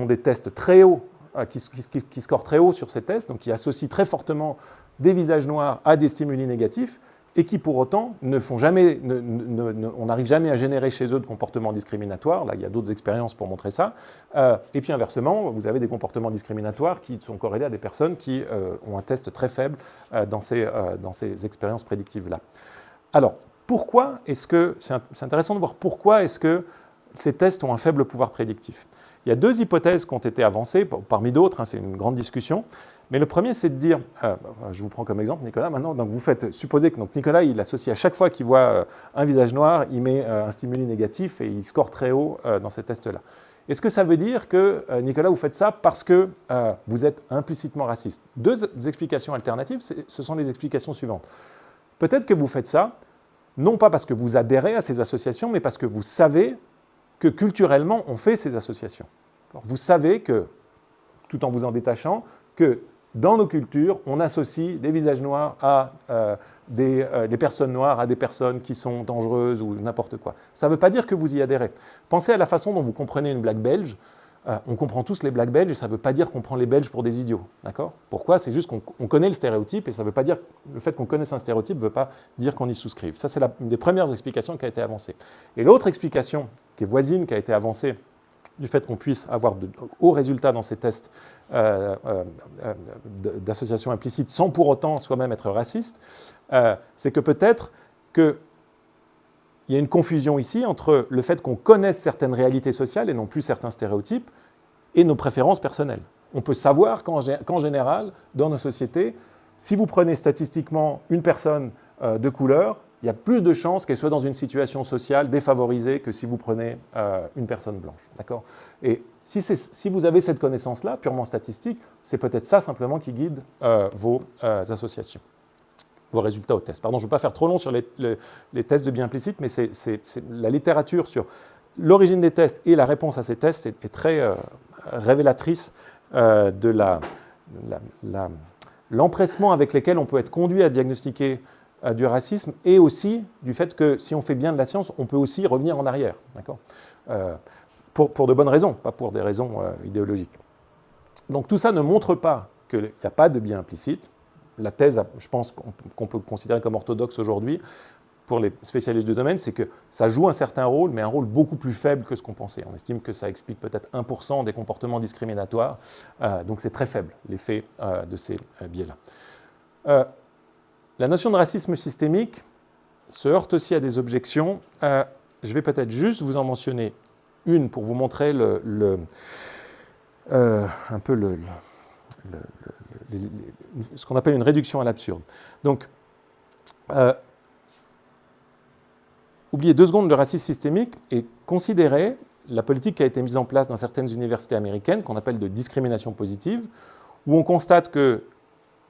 des tests très hauts, qui scorent très haut sur ces tests, donc qui associent très fortement des visages noirs à des stimuli négatifs, et qui pour autant on n'arrive jamais à générer chez eux de comportements discriminatoires. Là, il y a d'autres expériences pour montrer ça. Et puis inversement, vous avez des comportements discriminatoires qui sont corrélés à des personnes qui ont un test très faible dans ces expériences prédictives-là. Alors, pourquoi est-ce que, c'est intéressant de voir pourquoi est-ce que ces tests ont un faible pouvoir prédictif. Il y a deux hypothèses qui ont été avancées, parmi d'autres, c'est une grande discussion, mais le premier, c'est de dire, je vous prends comme exemple Nicolas maintenant, donc vous supposez que Nicolas, il associe à chaque fois qu'il voit un visage noir, il met un stimuli négatif et il score très haut dans ces tests-là. Est-ce que ça veut dire que, Nicolas, vous faites ça parce que vous êtes implicitement raciste? Deux explications alternatives, ce sont les explications suivantes. Peut-être que vous faites ça, non pas parce que vous adhérez à ces associations, mais parce que vous savez que culturellement, on fait ces associations. Vous savez que, tout en vous en détachant, que dans nos cultures, on associe des visages noirs à des personnes noires à des personnes qui sont dangereuses ou n'importe quoi. Ça ne veut pas dire que vous y adhérez. Pensez à la façon dont vous comprenez une blague belge. On comprend tous les blagues belges et ça ne veut pas dire qu'on prend les Belges pour des idiots. D'accord ? Pourquoi ? C'est juste qu'on connaît le stéréotype et ça veut pas dire, le fait qu'on connaisse un stéréotype ne veut pas dire qu'on y souscrive. Ça, c'est une des premières explications qui a été avancée. Et l'autre explication, qui est voisine, qui a été avancée, du fait qu'on puisse avoir de hauts résultats dans ces tests d'association implicite sans pour autant soi-même être raciste, c'est que peut-être que il y a une confusion ici entre le fait qu'on connaisse certaines réalités sociales et non plus certains stéréotypes et nos préférences personnelles. On peut savoir qu'en général, dans nos sociétés, si vous prenez statistiquement une personne de couleur, il y a plus de chances qu'elle soit dans une situation sociale défavorisée que si vous prenez une personne blanche. D'accord ? Et si vous avez cette connaissance-là, purement statistique, c'est peut-être ça simplement qui guide vos associations, vos résultats au test. Pardon, je ne veux pas faire trop long sur les tests de biais implicites, mais la littérature sur l'origine des tests et la réponse à ces tests est très révélatrice de l'empressement avec lequel on peut être conduit à diagnostiquer du racisme et aussi du fait que si on fait bien de la science, on peut aussi revenir en arrière, d'accord, pour de bonnes raisons, pas pour des raisons idéologiques. Donc tout ça ne montre pas qu'il n'y a pas de biais implicite. La thèse, je pense qu'on peut considérer comme orthodoxe aujourd'hui, pour les spécialistes du domaine, c'est que ça joue un certain rôle, mais un rôle beaucoup plus faible que ce qu'on pensait. On estime que ça explique peut-être 1% des comportements discriminatoires, donc c'est très faible, l'effet de ces biais-là. La notion de racisme systémique se heurte aussi à des objections. Je vais peut-être juste vous en mentionner une pour vous montrer un peu ce qu'on appelle une réduction à l'absurde. Donc, oubliez 2 secondes le racisme systémique et considérez la politique qui a été mise en place dans certaines universités américaines, qu'on appelle de discrimination positive, où on constate que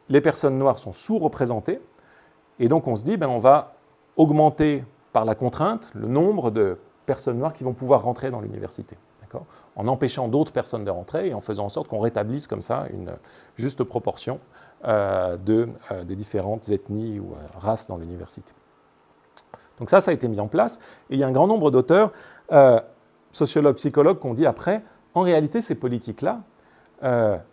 les personnes noires sont sous-représentées, et donc on se dit, on va augmenter par la contrainte le nombre de personnes noires qui vont pouvoir rentrer dans l'université, en empêchant d'autres personnes de rentrer et en faisant en sorte qu'on rétablisse comme ça une juste proportion des différentes ethnies ou races dans l'université. Donc ça a été mis en place, et il y a un grand nombre d'auteurs, sociologues, psychologues, qui ont dit après, en réalité, ces politiques-là,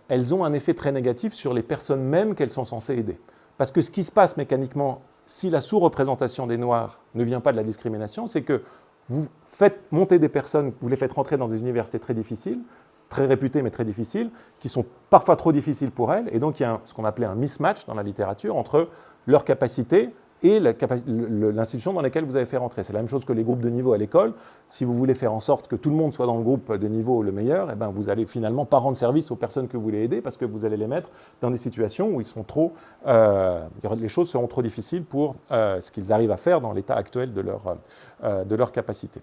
elles ont un effet très négatif sur les personnes mêmes qu'elles sont censées aider. Parce que ce qui se passe mécaniquement, si la sous-représentation des Noirs ne vient pas de la discrimination, c'est que vous faites monter des personnes, vous les faites rentrer dans des universités très difficiles, très réputées mais très difficiles, qui sont parfois trop difficiles pour elles, et donc il y a ce qu'on appelait un mismatch dans la littérature entre leur capacité et l'institution dans laquelle vous avez fait rentrer. C'est la même chose que les groupes de niveau à l'école. Si vous voulez faire en sorte que tout le monde soit dans le groupe de niveau le meilleur, vous allez finalement pas rendre service aux personnes que vous voulez aider parce que vous allez les mettre dans des situations où les choses seront trop difficiles pour ce qu'ils arrivent à faire dans l'état actuel de leur capacité.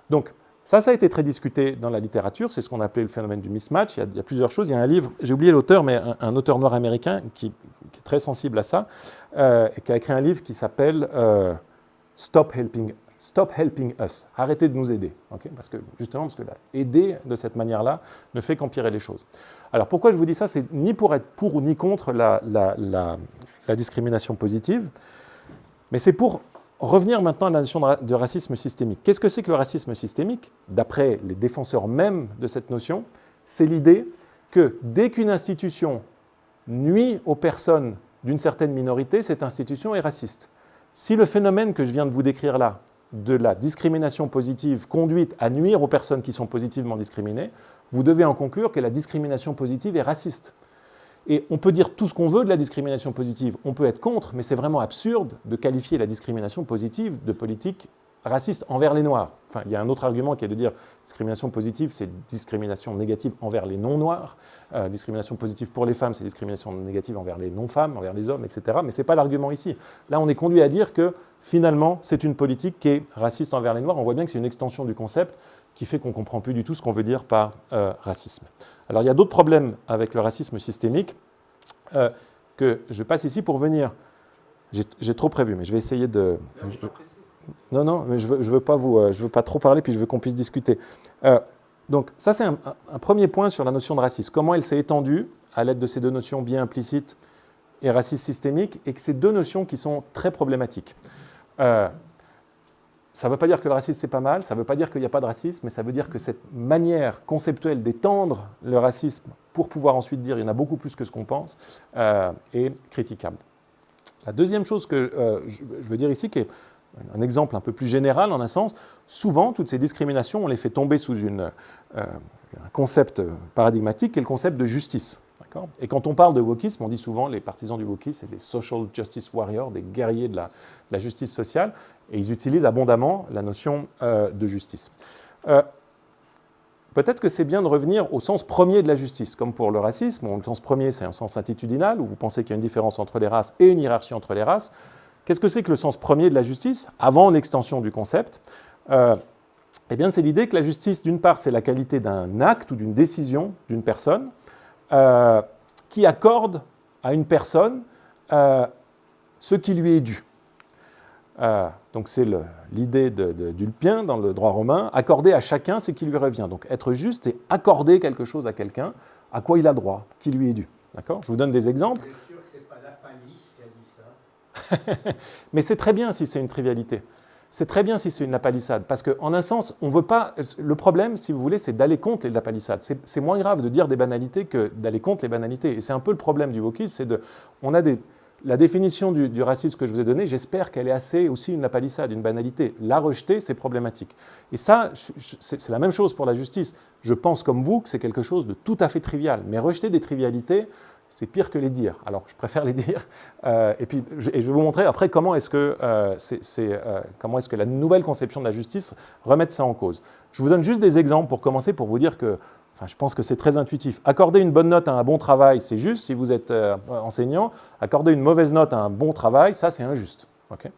Donc, ça a été très discuté dans la littérature, c'est ce qu'on appelait le phénomène du mismatch. Il y a plusieurs choses. Il y a un livre, j'ai oublié l'auteur, mais un auteur noir américain qui est très sensible à ça, et qui a écrit un livre qui s'appelle Stop Helping Us, arrêtez de nous aider. Parce que aider de cette manière-là ne fait qu'empirer les choses. Alors pourquoi je vous dis ça? C'est ni pour être pour ou ni contre la discrimination positive, mais c'est pour revenir maintenant à la notion de racisme systémique. Qu'est-ce que c'est que le racisme systémique? D'après les défenseurs même de cette notion, c'est l'idée que dès qu'une institution nuit aux personnes d'une certaine minorité, cette institution est raciste. Si le phénomène que je viens de vous décrire là, de la discrimination positive conduite à nuire aux personnes qui sont positivement discriminées, vous devez en conclure que la discrimination positive est raciste. Et on peut dire tout ce qu'on veut de la discrimination positive, on peut être contre, mais c'est vraiment absurde de qualifier la discrimination positive de politique raciste envers les Noirs. Enfin, il y a un autre argument qui est de dire discrimination positive, c'est discrimination négative envers les non-noirs, discrimination positive pour les femmes, c'est discrimination négative envers les non-femmes, envers les hommes, etc. Mais ce n'est pas l'argument ici. Là, on est conduit à dire que finalement, c'est une politique qui est raciste envers les Noirs. On voit bien que c'est une extension du concept qui fait qu'on ne comprend plus du tout ce qu'on veut dire par racisme. Alors, il y a d'autres problèmes avec le racisme systémique que je passe ici pour venir. J'ai trop prévu, mais je vais essayer de... Non, mais je veux pas trop parler, puis je veux qu'on puisse discuter. Donc, ça, c'est un premier point sur la notion de racisme. Comment elle s'est étendue à l'aide de ces 2 notions biais implicites et racisme systémique, et que ces 2 notions qui sont très problématiques. Ça ne veut pas dire que le racisme, c'est pas mal, ça ne veut pas dire qu'il n'y a pas de racisme, mais ça veut dire que cette manière conceptuelle d'étendre le racisme pour pouvoir ensuite dire il y en a beaucoup plus que ce qu'on pense, est critiquable. La deuxième chose que je veux dire ici, qui est un exemple un peu plus général en un sens, souvent toutes ces discriminations, on les fait tomber sous un concept paradigmatique qui est le concept de justice. Et quand on parle de wokisme, on dit souvent les partisans du wokisme, c'est des social justice warriors, des guerriers de la justice sociale. Et ils utilisent abondamment la notion de justice. Peut-être que c'est bien de revenir au sens premier de la justice, comme pour le racisme. Le sens premier, c'est un sens attitudinal, où vous pensez qu'il y a une différence entre les races et une hiérarchie entre les races. Qu'est-ce que c'est que le sens premier de la justice, avant l'extension du concept? Eh bien, c'est l'idée que la justice, d'une part, c'est la qualité d'un acte ou d'une décision d'une personne qui accorde à une personne ce qui lui est dû. Donc c'est l'idée d'Ulpien dans le droit romain, accorder à chacun ce qui lui revient. Donc être juste, c'est accorder quelque chose à quelqu'un, à quoi il a droit, qui lui est dû. D'accord ? Je vous donne des exemples. Vous êtes sûr que ce n'est pas la palisse qui a dit ça? Mais c'est très bien si c'est une trivialité. C'est très bien si c'est une lapalissade, parce qu'en un sens, on veut pas. Le problème, si vous voulez, c'est d'aller contre les lapalissades. C'est moins grave de dire des banalités que d'aller contre les banalités. Et c'est un peu le problème du wokisme, c'est on a la définition du racisme que je vous ai donnée, j'espère qu'elle est assez aussi une lapalissade, une banalité. La rejeter, c'est problématique. Et ça, c'est la même chose pour la justice. Je pense comme vous que c'est quelque chose de tout à fait trivial. Mais rejeter des trivialités, c'est pire que les dire. Alors, je préfère les dire. Et je vais vous montrer après comment est-ce que la nouvelle conception de la justice remet ça en cause. Je vous donne juste des exemples pour commencer, pour vous dire que je pense que c'est très intuitif. Accorder une bonne note à un bon travail, c'est juste si vous êtes enseignant. Accorder une mauvaise note à un bon travail, ça, c'est injuste. Okay,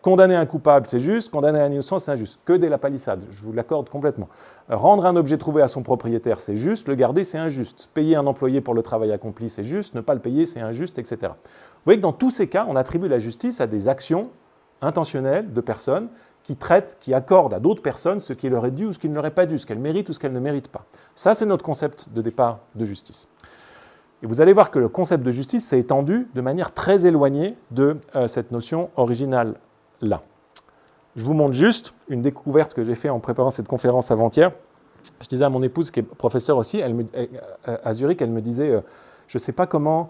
condamner un coupable, c'est juste. Condamner un innocent, c'est injuste. Que des lapalissades, je vous l'accorde complètement. Rendre un objet trouvé à son propriétaire, c'est juste. Le garder, c'est injuste. Payer un employé pour le travail accompli, c'est juste. Ne pas le payer, c'est injuste, etc. Vous voyez que dans tous ces cas, on attribue la justice à des actions intentionnelles de personnes qui accordent à d'autres personnes ce qui leur est dû ou ce qui ne leur est pas dû, ce qu'elles méritent ou ce qu'elles ne méritent pas. Ça, c'est notre concept de départ de justice. Et vous allez voir que le concept de justice s'est étendu de manière très éloignée de cette notion originale-là. Je vous montre juste une découverte que j'ai faite en préparant cette conférence avant-hier. Je disais à mon épouse, qui est professeure aussi, à Zurich, elle me disait, je ne sais pas comment...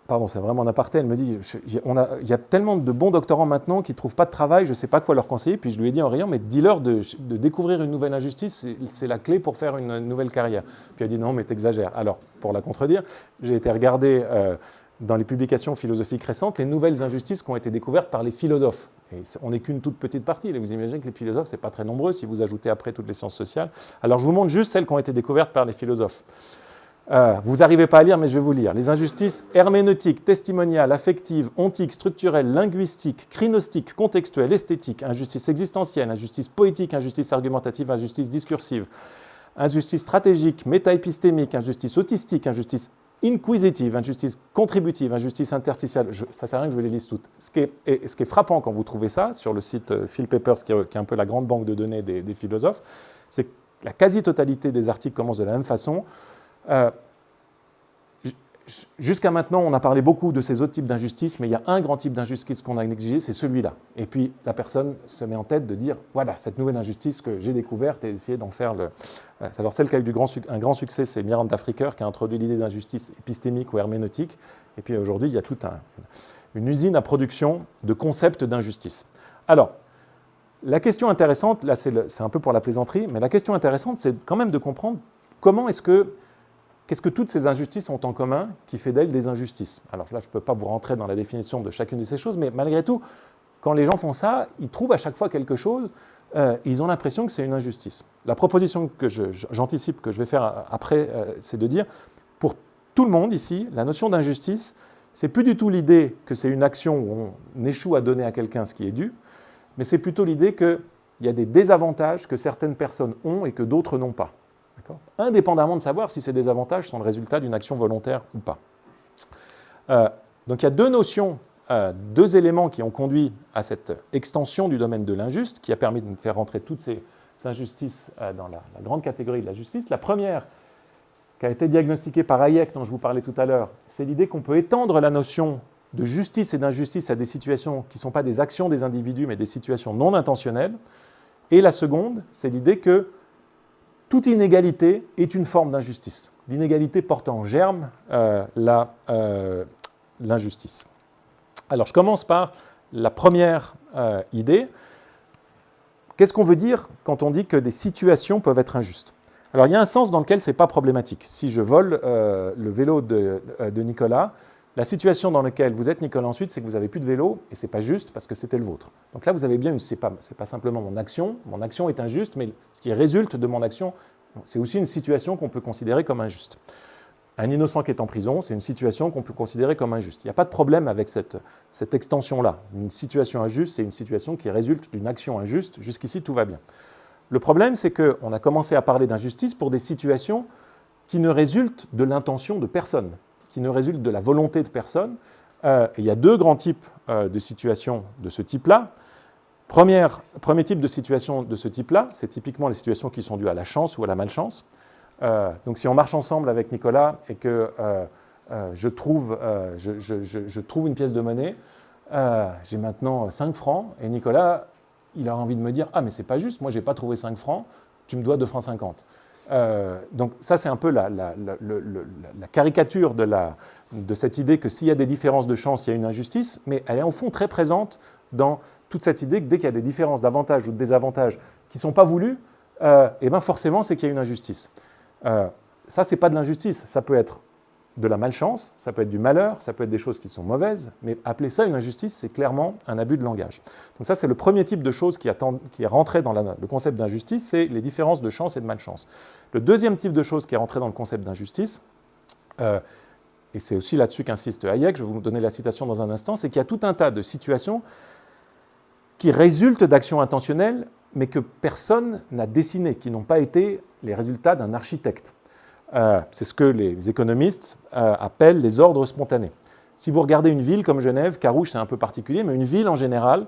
Pardon, c'est vraiment un aparté. Elle me dit, il y a tellement de bons doctorants maintenant qui ne trouvent pas de travail, je ne sais pas quoi leur conseiller. Puis je lui ai dit en riant, mais dis-leur de découvrir une nouvelle injustice, c'est la clé pour faire une nouvelle carrière. Puis elle a dit, non, mais t'exagères. Alors, pour la contredire, j'ai été regarder dans les publications philosophiques récentes les nouvelles injustices qui ont été découvertes par les philosophes. Et on n'est qu'une toute petite partie. Vous imaginez que les philosophes, ce n'est pas très nombreux si vous ajoutez après toutes les sciences sociales. Alors, je vous montre juste celles qui ont été découvertes par les philosophes. Vous n'arrivez pas à lire, mais je vais vous lire. Les injustices herméneutiques, testimoniales, affectives, ontiques, structurelles, linguistiques, crinostiques, contextuelles, esthétiques, injustice existentielle, injustice poétique, injustice argumentative, injustice discursive, injustice stratégique, métaépistémique, injustice autistique, injustice inquisitive, injustice contributive, injustice interstitielle. Ça ne sert à rien que je vous les lise toutes. Ce qui est frappant quand vous trouvez ça sur le site Phil Papers, qui est un peu la grande banque de données des philosophes, c'est que la quasi-totalité des articles commencent de la même façon. Jusqu'à maintenant, on a parlé beaucoup de ces autres types d'injustices, mais il y a un grand type d'injustice qu'on a négligé, c'est celui-là. Et puis la personne se met en tête de dire, voilà, cette nouvelle injustice que j'ai découverte et essayer d'en faire le... Alors celle qui a eu un grand succès, c'est Miranda Fricker qui a introduit l'idée d'injustice épistémique ou herméneutique. Et puis aujourd'hui, il y a toute une usine à production de concepts d'injustice. Alors, la question intéressante, là c'est un peu pour la plaisanterie, mais la question intéressante, c'est quand même de comprendre qu'est-ce que toutes ces injustices ont en commun qui fait d'elles des injustices? Alors là, je ne peux pas vous rentrer dans la définition de chacune de ces choses, mais malgré tout, quand les gens font ça, ils trouvent à chaque fois quelque chose, ils ont l'impression que c'est une injustice. La proposition que j'anticipe, que je vais faire après, c'est de dire, pour tout le monde ici, la notion d'injustice, c'est plus du tout l'idée que c'est une action où on échoue à donner à quelqu'un ce qui est dû, mais c'est plutôt l'idée qu'il y a des désavantages que certaines personnes ont et que d'autres n'ont pas. Indépendamment de savoir si ces désavantages sont le résultat d'une action volontaire ou pas. Donc il y a deux notions, deux éléments qui ont conduit à cette extension du domaine de l'injuste, qui a permis de faire rentrer toutes ces injustices dans la grande catégorie de la justice. La première, qui a été diagnostiquée par Hayek, dont je vous parlais tout à l'heure, c'est l'idée qu'on peut étendre la notion de justice et d'injustice à des situations qui ne sont pas des actions des individus, mais des situations non intentionnelles. Et la seconde, c'est l'idée que toute inégalité est une forme d'injustice. L'inégalité porte en germe l'injustice. Alors, je commence par la première idée. Qu'est-ce qu'on veut dire quand on dit que des situations peuvent être injustes? Alors, il y a un sens dans lequel ce n'est pas problématique. Si je vole le vélo de Nicolas, La situation dans laquelle vous êtes, Nicolas, ensuite, c'est que vous n'avez plus de vélo, et ce n'est pas juste parce que c'était le vôtre. Donc là, vous avez bien, c'est pas simplement mon action est injuste, mais ce qui résulte de mon action, c'est aussi une situation qu'on peut considérer comme injuste. Un innocent qui est en prison, c'est une situation qu'on peut considérer comme injuste. Il n'y a pas de problème avec cette extension-là. Une situation injuste, c'est une situation qui résulte d'une action injuste. Jusqu'ici, tout va bien. Le problème, c'est qu'on a commencé à parler d'injustice pour des situations qui ne résultent de l'intention de personne, qui ne résultent de la volonté de personne. Il y a deux grands types de situations de ce type-là. Premier type de situation de ce type-là, c'est typiquement les situations qui sont dues à la chance ou à la malchance. Donc si on marche ensemble avec Nicolas et que je trouve une pièce de monnaie, j'ai maintenant 5 francs, et Nicolas, il a envie de me dire « Ah, mais c'est pas juste, moi j'ai pas trouvé 5 francs, tu me dois 2 francs 50 ». Donc ça, c'est un peu la caricature de cette idée que s'il y a des différences de chance, il y a une injustice, mais elle est au fond très présente dans toute cette idée que dès qu'il y a des différences d'avantages ou de désavantages qui ne sont pas voulus, et bien forcément, c'est qu'il y a une injustice. Ça, ce n'est pas de l'injustice, ça peut être de la malchance, ça peut être du malheur, ça peut être des choses qui sont mauvaises, mais appeler ça une injustice, c'est clairement un abus de langage. Donc ça, c'est le premier type de chose qui est rentré dans le concept d'injustice, c'est les différences de chance et de malchance. Le deuxième type de chose qui est rentré dans le concept d'injustice, et c'est aussi là-dessus qu'insiste Hayek, je vais vous donner la citation dans un instant, c'est qu'il y a tout un tas de situations qui résultent d'actions intentionnelles, mais que personne n'a dessinées, qui n'ont pas été les résultats d'un architecte. C'est ce que les économistes appellent les ordres spontanés. Si vous regardez une ville comme Genève, Carouge c'est un peu particulier, mais une ville en général,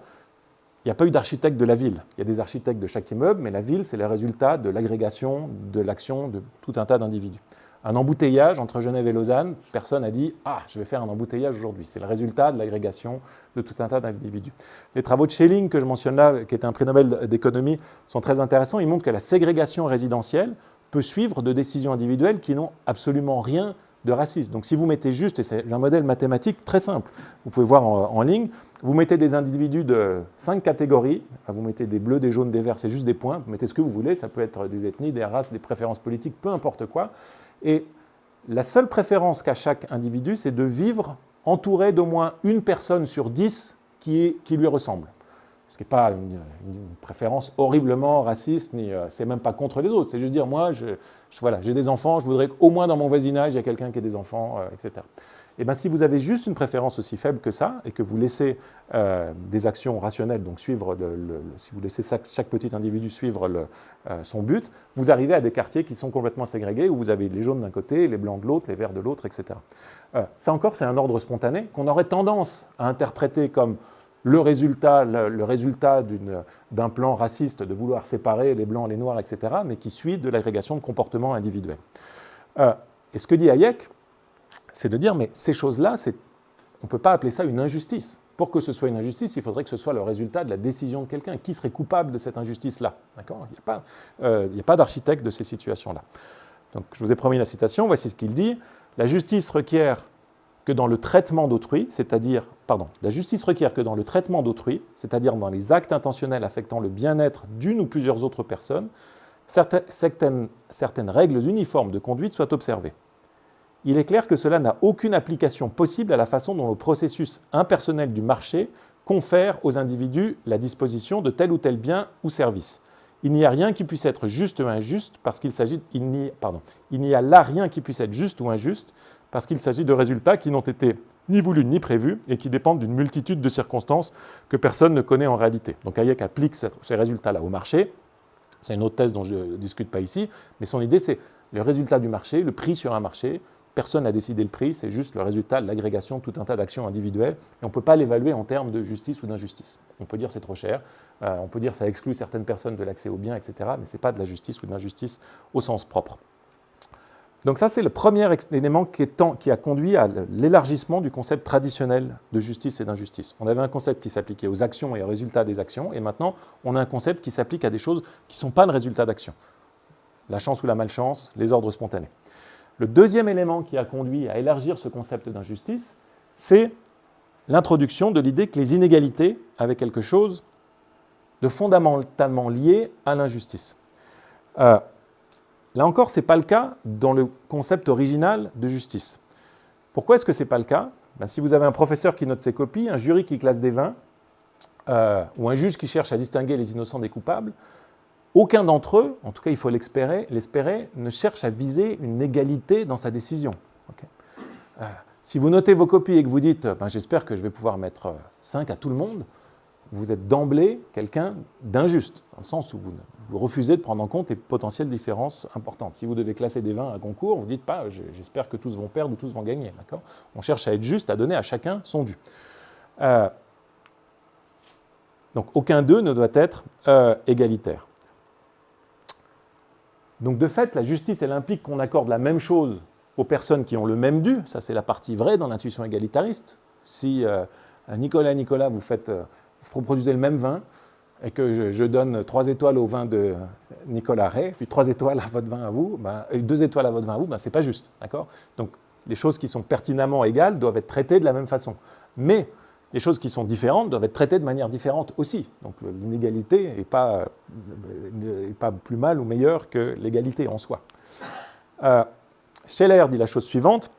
il n'y a pas eu d'architecte de la ville. Il y a des architectes de chaque immeuble, mais la ville c'est le résultat de l'agrégation, de l'action de tout un tas d'individus. Un embouteillage entre Genève et Lausanne, personne n'a dit « Ah, je vais faire un embouteillage aujourd'hui ». C'est le résultat de l'agrégation de tout un tas d'individus. Les travaux de Schelling que je mentionne là, qui est un prix Nobel d'économie, sont très intéressants. Ils montrent que la ségrégation résidentielle peut suivre de décisions individuelles qui n'ont absolument rien de raciste. Donc si vous mettez juste, et c'est un modèle mathématique très simple, vous pouvez voir en ligne, vous mettez des individus de 5 catégories, vous mettez des bleus, des jaunes, des verts, c'est juste des points, vous mettez ce que vous voulez, ça peut être des ethnies, des races, des préférences politiques, peu importe quoi. Et la seule préférence qu'a chaque individu, c'est de vivre entouré d'au moins une personne sur 10 qui lui ressemble. Ce qui n'est pas une préférence horriblement raciste, ni c'est même pas contre les autres. C'est juste dire, moi, voilà, j'ai des enfants, je voudrais qu'au moins dans mon voisinage, il y a quelqu'un qui ait des enfants, etc. Et bien, si vous avez juste une préférence aussi faible que ça, et que vous laissez des actions rationnelles, donc suivre si vous laissez chaque petit individu suivre son but, vous arrivez à des quartiers qui sont complètement ségrégés, où vous avez les jaunes d'un côté, les blancs de l'autre, les verts de l'autre, etc. Ça encore, c'est un ordre spontané qu'on aurait tendance à interpréter comme le résultat d'un plan raciste de vouloir séparer les blancs, les noirs, etc., mais qui suit de l'agrégation de comportements individuels. Et ce que dit Hayek, c'est de dire, mais ces choses-là, on ne peut pas appeler ça une injustice. Pour que ce soit une injustice, il faudrait que ce soit le résultat de la décision de quelqu'un. Qui serait coupable de cette injustice-là? D'accord? Il n'y a pas d'architecte de ces situations-là. Donc, je vous ai promis la citation, voici ce qu'il dit. La justice requiert que dans le traitement d'autrui, la justice requiert que dans le traitement d'autrui, c'est-à-dire dans les actes intentionnels affectant le bien-être d'une ou plusieurs autres personnes, certaines règles uniformes de conduite soient observées. Il est clair que cela n'a aucune application possible à la façon dont le processus impersonnel du marché confère aux individus la disposition de tel ou tel bien ou service. Il n'y a rien qui puisse être juste ou injuste parce qu'il s'agit... Il n'y a là rien qui puisse être juste ou injuste parce qu'il s'agit de résultats qui n'ont été ni voulus ni prévus et qui dépendent d'une multitude de circonstances que personne ne connaît en réalité. Donc Hayek applique ces résultats-là au marché. C'est une autre thèse dont je ne discute pas ici, mais son idée c'est le résultat du marché, le prix sur un marché. Personne n'a décidé le prix, c'est juste le résultat de l'agrégation de tout un tas d'actions individuelles. Et on ne peut pas l'évaluer en termes de justice ou d'injustice. On peut dire c'est trop cher, on peut dire ça exclut certaines personnes de l'accès aux biens, etc. Mais ce n'est pas de la justice ou de l'injustice au sens propre. Donc ça, c'est le premier élément qui a conduit à l'élargissement du concept traditionnel de justice et d'injustice. On avait un concept qui s'appliquait aux actions et aux résultats des actions, et maintenant, on a un concept qui s'applique à des choses qui ne sont pas le résultat d'actions. La chance ou la malchance, les ordres spontanés. Le deuxième élément qui a conduit à élargir ce concept d'injustice, c'est l'introduction de l'idée que les inégalités avaient quelque chose de fondamentalement lié à l'injustice. Là encore, ce n'est pas le cas dans le concept original de justice. Pourquoi est-ce que ce n'est pas le cas? Ben, si vous avez un professeur qui note ses copies, un jury qui classe des vins, ou un juge qui cherche à distinguer les innocents des coupables, aucun d'entre eux, en tout cas il faut l'espérer, ne cherche à viser une égalité dans sa décision. Okay. Si vous notez vos copies et que vous dites ben, « j'espère que je vais pouvoir mettre 5 à tout le monde », vous êtes d'emblée quelqu'un d'injuste, dans le sens où vous refusez de prendre en compte les potentielles différences importantes. Si vous devez classer des vins à concours, vous ne dites pas « j'espère que tous vont perdre ou tous vont gagner ». On cherche à être juste, à donner à chacun son dû. Donc aucun d'eux ne doit être égalitaire. Donc de fait, la justice, elle implique qu'on accorde la même chose aux personnes qui ont le même dû. Ça, c'est la partie vraie dans l'intuition égalitariste. Si Nicolas, vous produisez le même vin, et que je donne 3 étoiles au vin de Nicolas Ray, puis 3 étoiles à votre vin à vous, et 2 étoiles à votre vin à vous, ce n'est pas juste. Donc les choses qui sont pertinemment égales doivent être traitées de la même façon. Mais les choses qui sont différentes doivent être traitées de manière différente aussi. Donc l'inégalité n'est pas plus mal ou meilleure que l'égalité en soi. Scheller dit la chose suivante,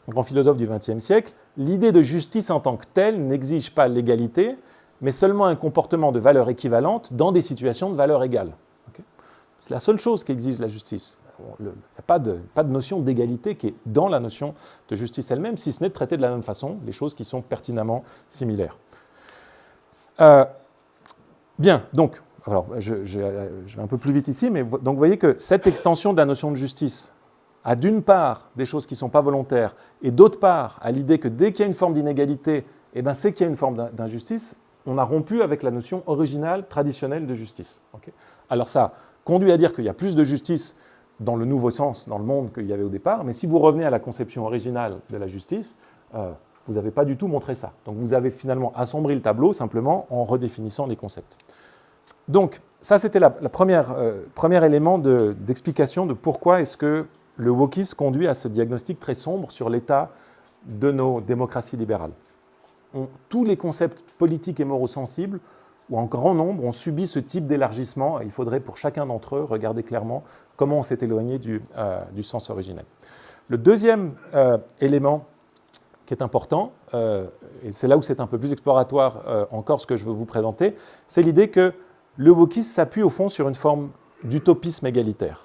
grand philosophe du XXe siècle, l'idée de justice en tant que telle n'exige pas l'égalité, mais seulement un comportement de valeur équivalente dans des situations de valeur égale. Okay. C'est la seule chose qu'exige la justice. Il n'y a pas de notion d'égalité qui est dans la notion de justice elle-même, si ce n'est de traiter de la même façon les choses qui sont pertinemment similaires. Bien, donc, alors, je vais un peu plus vite ici, mais donc vous voyez que cette extension de la notion de justice a d'une part des choses qui ne sont pas volontaires, et d'autre part à l'idée que dès qu'il y a une forme d'inégalité, c'est qu'il y a une forme d'injustice, on a rompu avec la notion originale, traditionnelle de justice. Okay. Alors ça conduit à dire qu'il y a plus de justice dans le nouveau sens, dans le monde qu'il y avait au départ, mais si vous revenez à la conception originale de la justice, vous n'avez pas du tout montré ça. Donc vous avez finalement assombri le tableau simplement en redéfinissant les concepts. Donc ça c'était le premier élément d'explication de pourquoi est-ce que le wokisme conduit à ce diagnostic très sombre sur l'état de nos démocraties libérales. Tous les concepts politiques et moraux sensibles, ou en grand nombre, ont subi ce type d'élargissement. Il faudrait pour chacun d'entre eux regarder clairement comment on s'est éloigné du sens originel. Le deuxième élément qui est important, et c'est là où c'est un peu plus exploratoire encore ce que je veux vous présenter, c'est l'idée que le wokisme s'appuie au fond sur une forme d'utopisme égalitaire.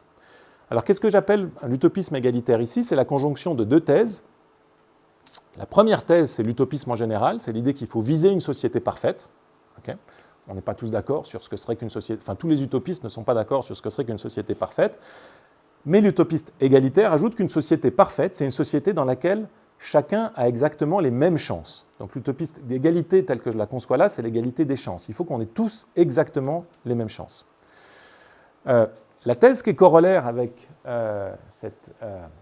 Alors qu'est-ce que j'appelle l'utopisme égalitaire ici? C'est la conjonction de 2 thèses. La première thèse, c'est l'utopisme en général, c'est l'idée qu'il faut viser une société parfaite. Okay. On n'est pas tous d'accord sur ce que serait qu'une société... Enfin, tous les utopistes ne sont pas d'accord sur ce que serait qu'une société parfaite. Mais l'utopiste égalitaire ajoute qu'une société parfaite, c'est une société dans laquelle chacun a exactement les mêmes chances. Donc l'utopiste d'égalité telle que je la conçois là, c'est l'égalité des chances. Il faut qu'on ait tous exactement les mêmes chances. La thèse qui est corollaire avec cet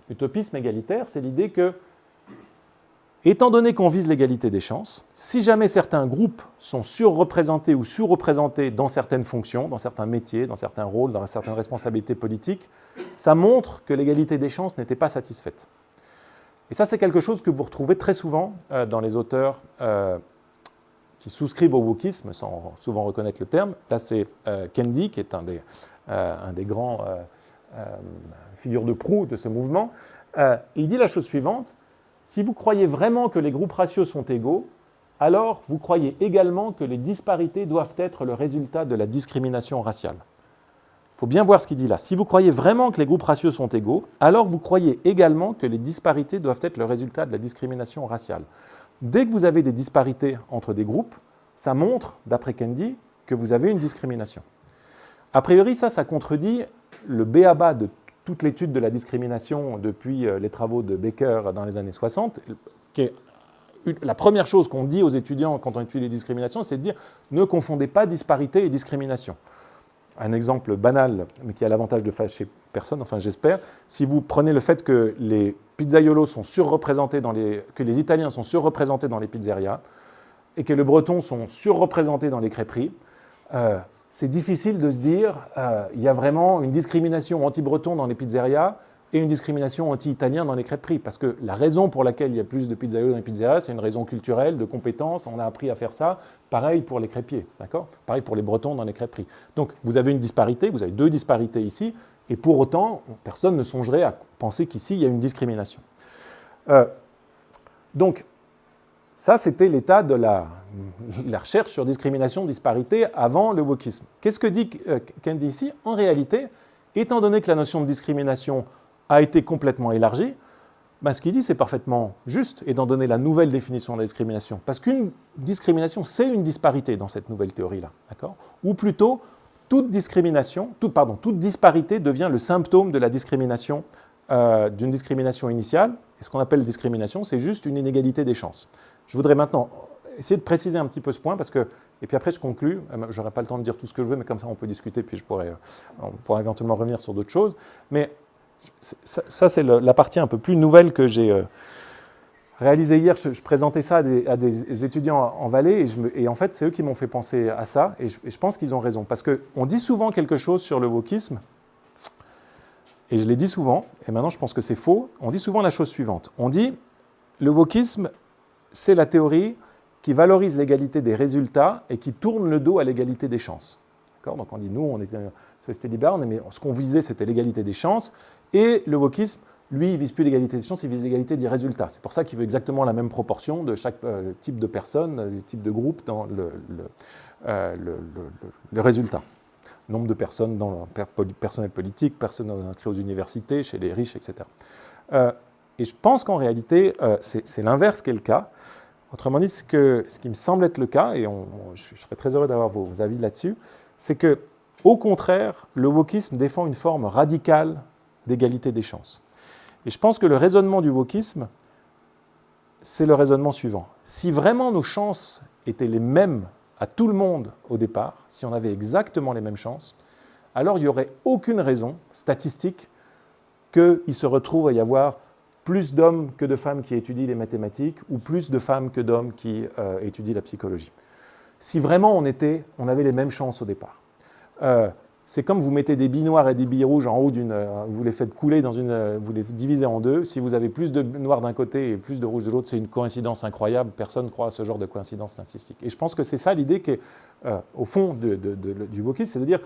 utopisme égalitaire, c'est l'idée que étant donné qu'on vise l'égalité des chances, si jamais certains groupes sont surreprésentés ou sous-représentés dans certaines fonctions, dans certains métiers, dans certains rôles, dans certaines responsabilités politiques, ça montre que l'égalité des chances n'était pas satisfaite. Et ça, c'est quelque chose que vous retrouvez très souvent dans les auteurs qui souscrivent au wokisme, sans souvent reconnaître le terme. Là, c'est Kendi, qui est un des grands figures de proue de ce mouvement. Il dit la chose suivante. Si vous croyez vraiment que les groupes raciaux sont égaux, alors vous croyez également que les disparités doivent être le résultat de la discrimination raciale. Il faut bien voir ce qu'il dit là. Si vous croyez vraiment que les groupes raciaux sont égaux, alors vous croyez également que les disparités doivent être le résultat de la discrimination raciale. Dès que vous avez des disparités entre des groupes, ça montre, d'après Kendi, que vous avez une discrimination. A priori, ça contredit le b.a.-ba de toute l'étude de la discrimination depuis les travaux de Baker dans les années 60, qui est la première chose qu'on dit aux étudiants quand on étudie les discriminations, c'est de dire « ne confondez pas disparité et discrimination ». Un exemple banal, mais qui a l'avantage de fâcher personne, enfin j'espère, si vous prenez le fait que les pizzaiolos sont surreprésentés que les Italiens sont surreprésentés dans les pizzerias et que les Bretons sont surreprésentés dans les crêperies, c'est difficile de se dire il y a vraiment une discrimination anti-breton dans les pizzerias et une discrimination anti-italien dans les crêperies. Parce que la raison pour laquelle il y a plus de pizzaiolos dans les pizzerias, c'est une raison culturelle, de compétence, on a appris à faire ça. Pareil pour les crêpiers, d'accord ? Pareil pour les Bretons dans les crêperies. Donc vous avez une disparité, vous avez 2 disparités ici, et pour autant, personne ne songerait à penser qu'ici, il y a une discrimination. Donc, Ça, c'était l'état de la recherche sur discrimination, disparité avant le wokisme. Qu'est-ce que dit Kendi ici? En réalité, étant donné que la notion de discrimination a été complètement élargie, ben, ce qu'il dit, c'est parfaitement juste, étant donné la nouvelle définition de la discrimination. Parce qu'une discrimination, c'est une disparité dans cette nouvelle théorie-là. Ou plutôt, toute disparité devient le symptôme de la discrimination, d'une discrimination initiale. Et ce qu'on appelle discrimination, c'est juste une inégalité des chances. Je voudrais maintenant essayer de préciser un petit peu ce point, et puis après je conclus. Je n'aurai pas le temps de dire tout ce que je veux, mais comme ça on peut discuter, puis on pourra éventuellement revenir sur d'autres choses. Mais ça c'est la partie un peu plus nouvelle que j'ai réalisée hier. Je présentais ça à des étudiants en Valais, et en fait c'est eux qui m'ont fait penser à ça, et je pense qu'ils ont raison. Parce qu'on dit souvent quelque chose sur le wokisme, et je l'ai dit souvent, et maintenant je pense que c'est faux. On dit souvent la chose suivante. On dit, le wokisme, c'est la théorie qui valorise l'égalité des résultats et qui tourne le dos à l'égalité des chances. Donc on dit, nous, on était une société libérale, mais ce qu'on visait, c'était l'égalité des chances, et le wokisme, lui, il ne vise plus l'égalité des chances, il vise l'égalité des résultats. C'est pour ça qu'il veut exactement la même proportion de chaque type de personne, type de groupe dans le résultat. Nombre de personnes dans le personnel politique, personnes inscrites aux universités, chez les riches, etc. Et je pense qu'en réalité, c'est l'inverse qui est le cas. Autrement dit, ce qui me semble être le cas, et je serais très heureux d'avoir vos avis là-dessus, c'est que, au contraire, le wokisme défend une forme radicale d'égalité des chances. Et je pense que le raisonnement du wokisme, c'est le raisonnement suivant. Si vraiment nos chances étaient les mêmes à tout le monde au départ, si on avait exactement les mêmes chances, alors il n'y aurait aucune raison statistique qu'il se retrouve à y avoir plus d'hommes que de femmes qui étudient les mathématiques ou plus de femmes que d'hommes qui étudient la psychologie. Si vraiment on avait les mêmes chances au départ. C'est comme vous mettez des billes noires et des billes rouges en haut vous les faites couler vous les divisez en deux. Si vous avez plus de noirs d'un côté et plus de rouges de l'autre, c'est une coïncidence incroyable. Personne ne croit à ce genre de coïncidence statistique. Et je pense que c'est ça l'idée qui est au fond du wokisme, c'est de dire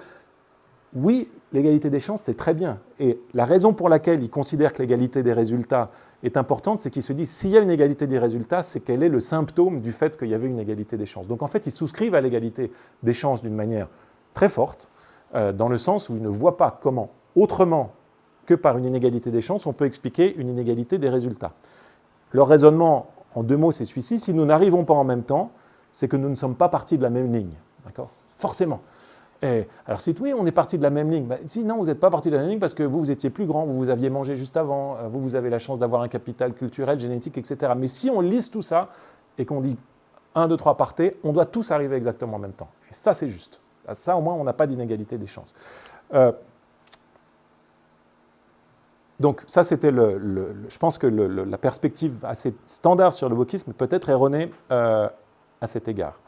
oui, l'égalité des chances, c'est très bien. Et la raison pour laquelle il considère que l'égalité des résultats est importante, c'est qu'il se dit s'il y a une égalité des résultats, c'est quel est le symptôme du fait qu'il y avait une égalité des chances. Donc en fait, ils souscrivent à l'égalité des chances d'une manière très forte, dans le sens où ils ne voient pas comment, autrement que par une inégalité des chances, on peut expliquer une inégalité des résultats. Leur raisonnement, en deux mots, c'est celui-ci. Si nous n'arrivons pas en même temps, c'est que nous ne sommes pas partis de la même ligne. D'accord ? Forcément. Alors c'est oui, on est parti de la même ligne. Si non, vous n'êtes pas parti de la même ligne parce que vous étiez plus grand, vous aviez mangé juste avant, vous avez la chance d'avoir un capital culturel, génétique, etc. Mais si on liste tout ça et qu'on dit 1, 2, 3 partez, on doit tous arriver exactement en même temps. Et ça, c'est juste. Ça, au moins, on n'a pas d'inégalité des chances. Donc ça, c'était je pense que la perspective assez standard sur le wokisme peut être erronée à cet égard.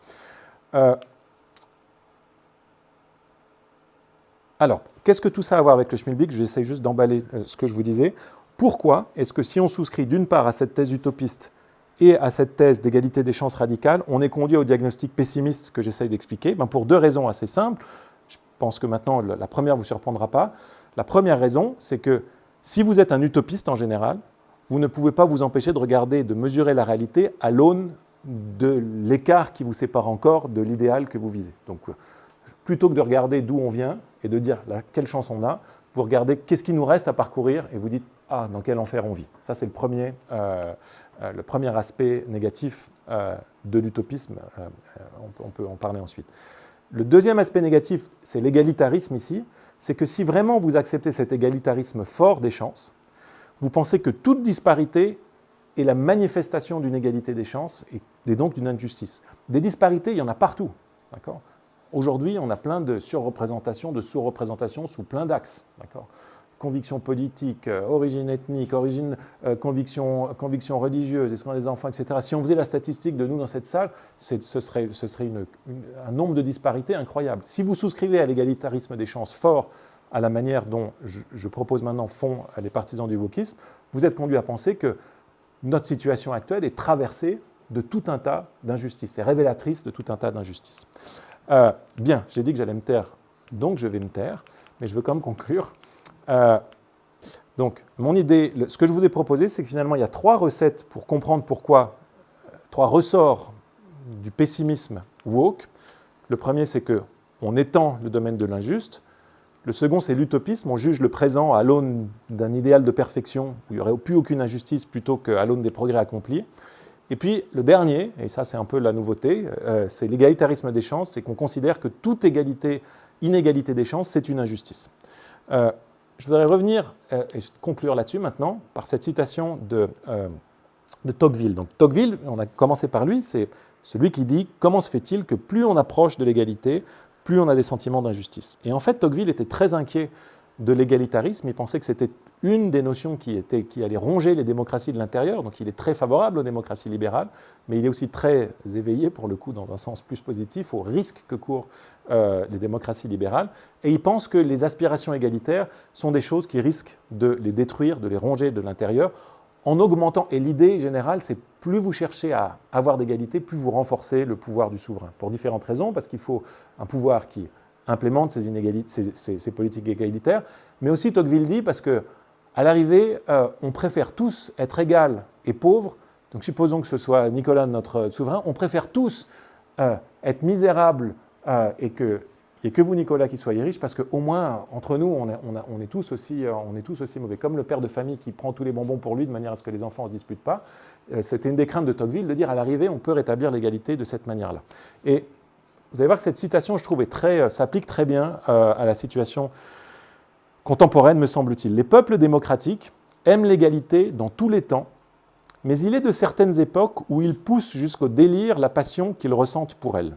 Alors, qu'est-ce que tout ça a à voir avec le Schmilblick? J'essaie juste d'emballer ce que je vous disais. Pourquoi est-ce que si on souscrit d'une part à cette thèse utopiste et à cette thèse d'égalité des chances radicales, on est conduit au diagnostic pessimiste que j'essaie d'expliquer? Pour deux raisons assez simples. Je pense que maintenant, la première ne vous surprendra pas. La première raison, c'est que si vous êtes un utopiste en général, vous ne pouvez pas vous empêcher de regarder, de mesurer la réalité à l'aune de l'écart qui vous sépare encore de l'idéal que vous visez. Donc, plutôt que de regarder d'où on vient et de dire quelle chance on a, vous regardez qu'est-ce qui nous reste à parcourir et vous dites dans quel enfer on vit. Ça, c'est le premier aspect négatif de l'utopisme. On peut en parler ensuite. Le deuxième aspect négatif, c'est l'égalitarisme ici. C'est que si vraiment vous acceptez cet égalitarisme fort des chances, vous pensez que toute disparité est la manifestation d'une égalité des chances et donc d'une injustice. Des disparités, il y en a partout. D'accord ? Aujourd'hui, on a plein de surreprésentations, de sous-représentations sous plein d'axes. Conviction politique, origine ethnique, conviction religieuse, est-ce qu'on a des enfants, etc. Si on faisait la statistique de nous dans cette salle, ce serait un nombre de disparités incroyable. Si vous souscrivez à l'égalitarisme des chances fort, à la manière dont je propose maintenant font les partisans du wokisme, vous êtes conduit à penser que notre situation actuelle est traversée de tout un tas d'injustices, est révélatrice de tout un tas d'injustices. Bien, j'ai dit que j'allais me taire, donc je vais me taire, mais je veux quand même conclure. Donc, mon idée, ce que je vous ai proposé, c'est que finalement, il y a trois recettes pour comprendre pourquoi, trois ressorts du pessimisme woke. Le premier, c'est qu'on étend le domaine de l'injuste. Le second, c'est l'utopisme. On juge le présent à l'aune d'un idéal de perfection où il n'y aurait plus aucune injustice plutôt qu'à l'aune des progrès accomplis. Et puis le dernier, et ça c'est un peu la nouveauté, c'est l'égalitarisme des chances, c'est qu'on considère que toute inégalité des chances, c'est une injustice. Je voudrais revenir et conclure là-dessus maintenant par cette citation de Tocqueville. Donc Tocqueville, on a commencé par lui, c'est celui qui dit « Comment se fait-il que plus on approche de l'égalité, plus on a des sentiments d'injustice ?» Et en fait, Tocqueville était très inquiet de l'égalitarisme, il pensait que c'était une des notions qui allait ronger les démocraties de l'intérieur, donc il est très favorable aux démocraties libérales, mais il est aussi très éveillé, pour le coup, dans un sens plus positif, au risque que courent les démocraties libérales, et il pense que les aspirations égalitaires sont des choses qui risquent de les détruire, de les ronger de l'intérieur, en augmentant, et l'idée générale, c'est plus vous cherchez à avoir d'égalité, plus vous renforcez le pouvoir du souverain, pour différentes raisons, parce qu'il faut un pouvoir qui implémente ces politiques égalitaires, mais aussi Tocqueville dit parce que à l'arrivée, on préfère tous être égal et pauvres, donc supposons que ce soit Nicolas, notre souverain, on préfère tous être misérables et qu'il n'y ait que vous, Nicolas, qui soyez riches, parce qu'au moins, entre nous, on est tous aussi mauvais. Comme le père de famille qui prend tous les bonbons pour lui, de manière à ce que les enfants ne se disputent pas. C'était une des craintes de Tocqueville, de dire à l'arrivée, on peut rétablir l'égalité de cette manière-là. Et vous allez voir que cette citation, je trouve, s'applique très bien à la situation contemporaine, me semble-t-il. Les peuples démocratiques aiment l'égalité dans tous les temps, mais il est de certaines époques où ils poussent jusqu'au délire la passion qu'ils ressentent pour elle.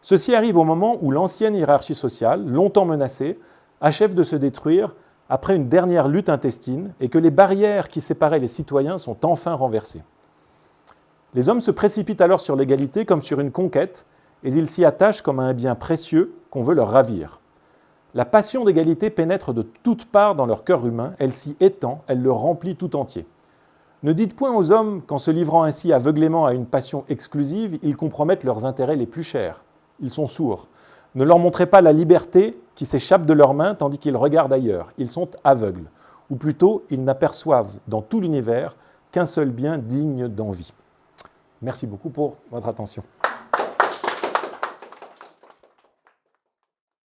Ceci arrive au moment où l'ancienne hiérarchie sociale, longtemps menacée, achève de se détruire après une dernière lutte intestine et que les barrières qui séparaient les citoyens sont enfin renversées. Les hommes se précipitent alors sur l'égalité comme sur une conquête et ils s'y attachent comme à un bien précieux qu'on veut leur ravir. La passion d'égalité pénètre de toutes parts dans leur cœur humain, elle s'y étend, elle le remplit tout entier. Ne dites point aux hommes qu'en se livrant ainsi aveuglément à une passion exclusive, ils compromettent leurs intérêts les plus chers. Ils sont sourds. Ne leur montrez pas la liberté qui s'échappe de leurs mains tandis qu'ils regardent ailleurs. Ils sont aveugles. Ou plutôt, ils n'aperçoivent dans tout l'univers qu'un seul bien digne d'envie. Merci beaucoup pour votre attention.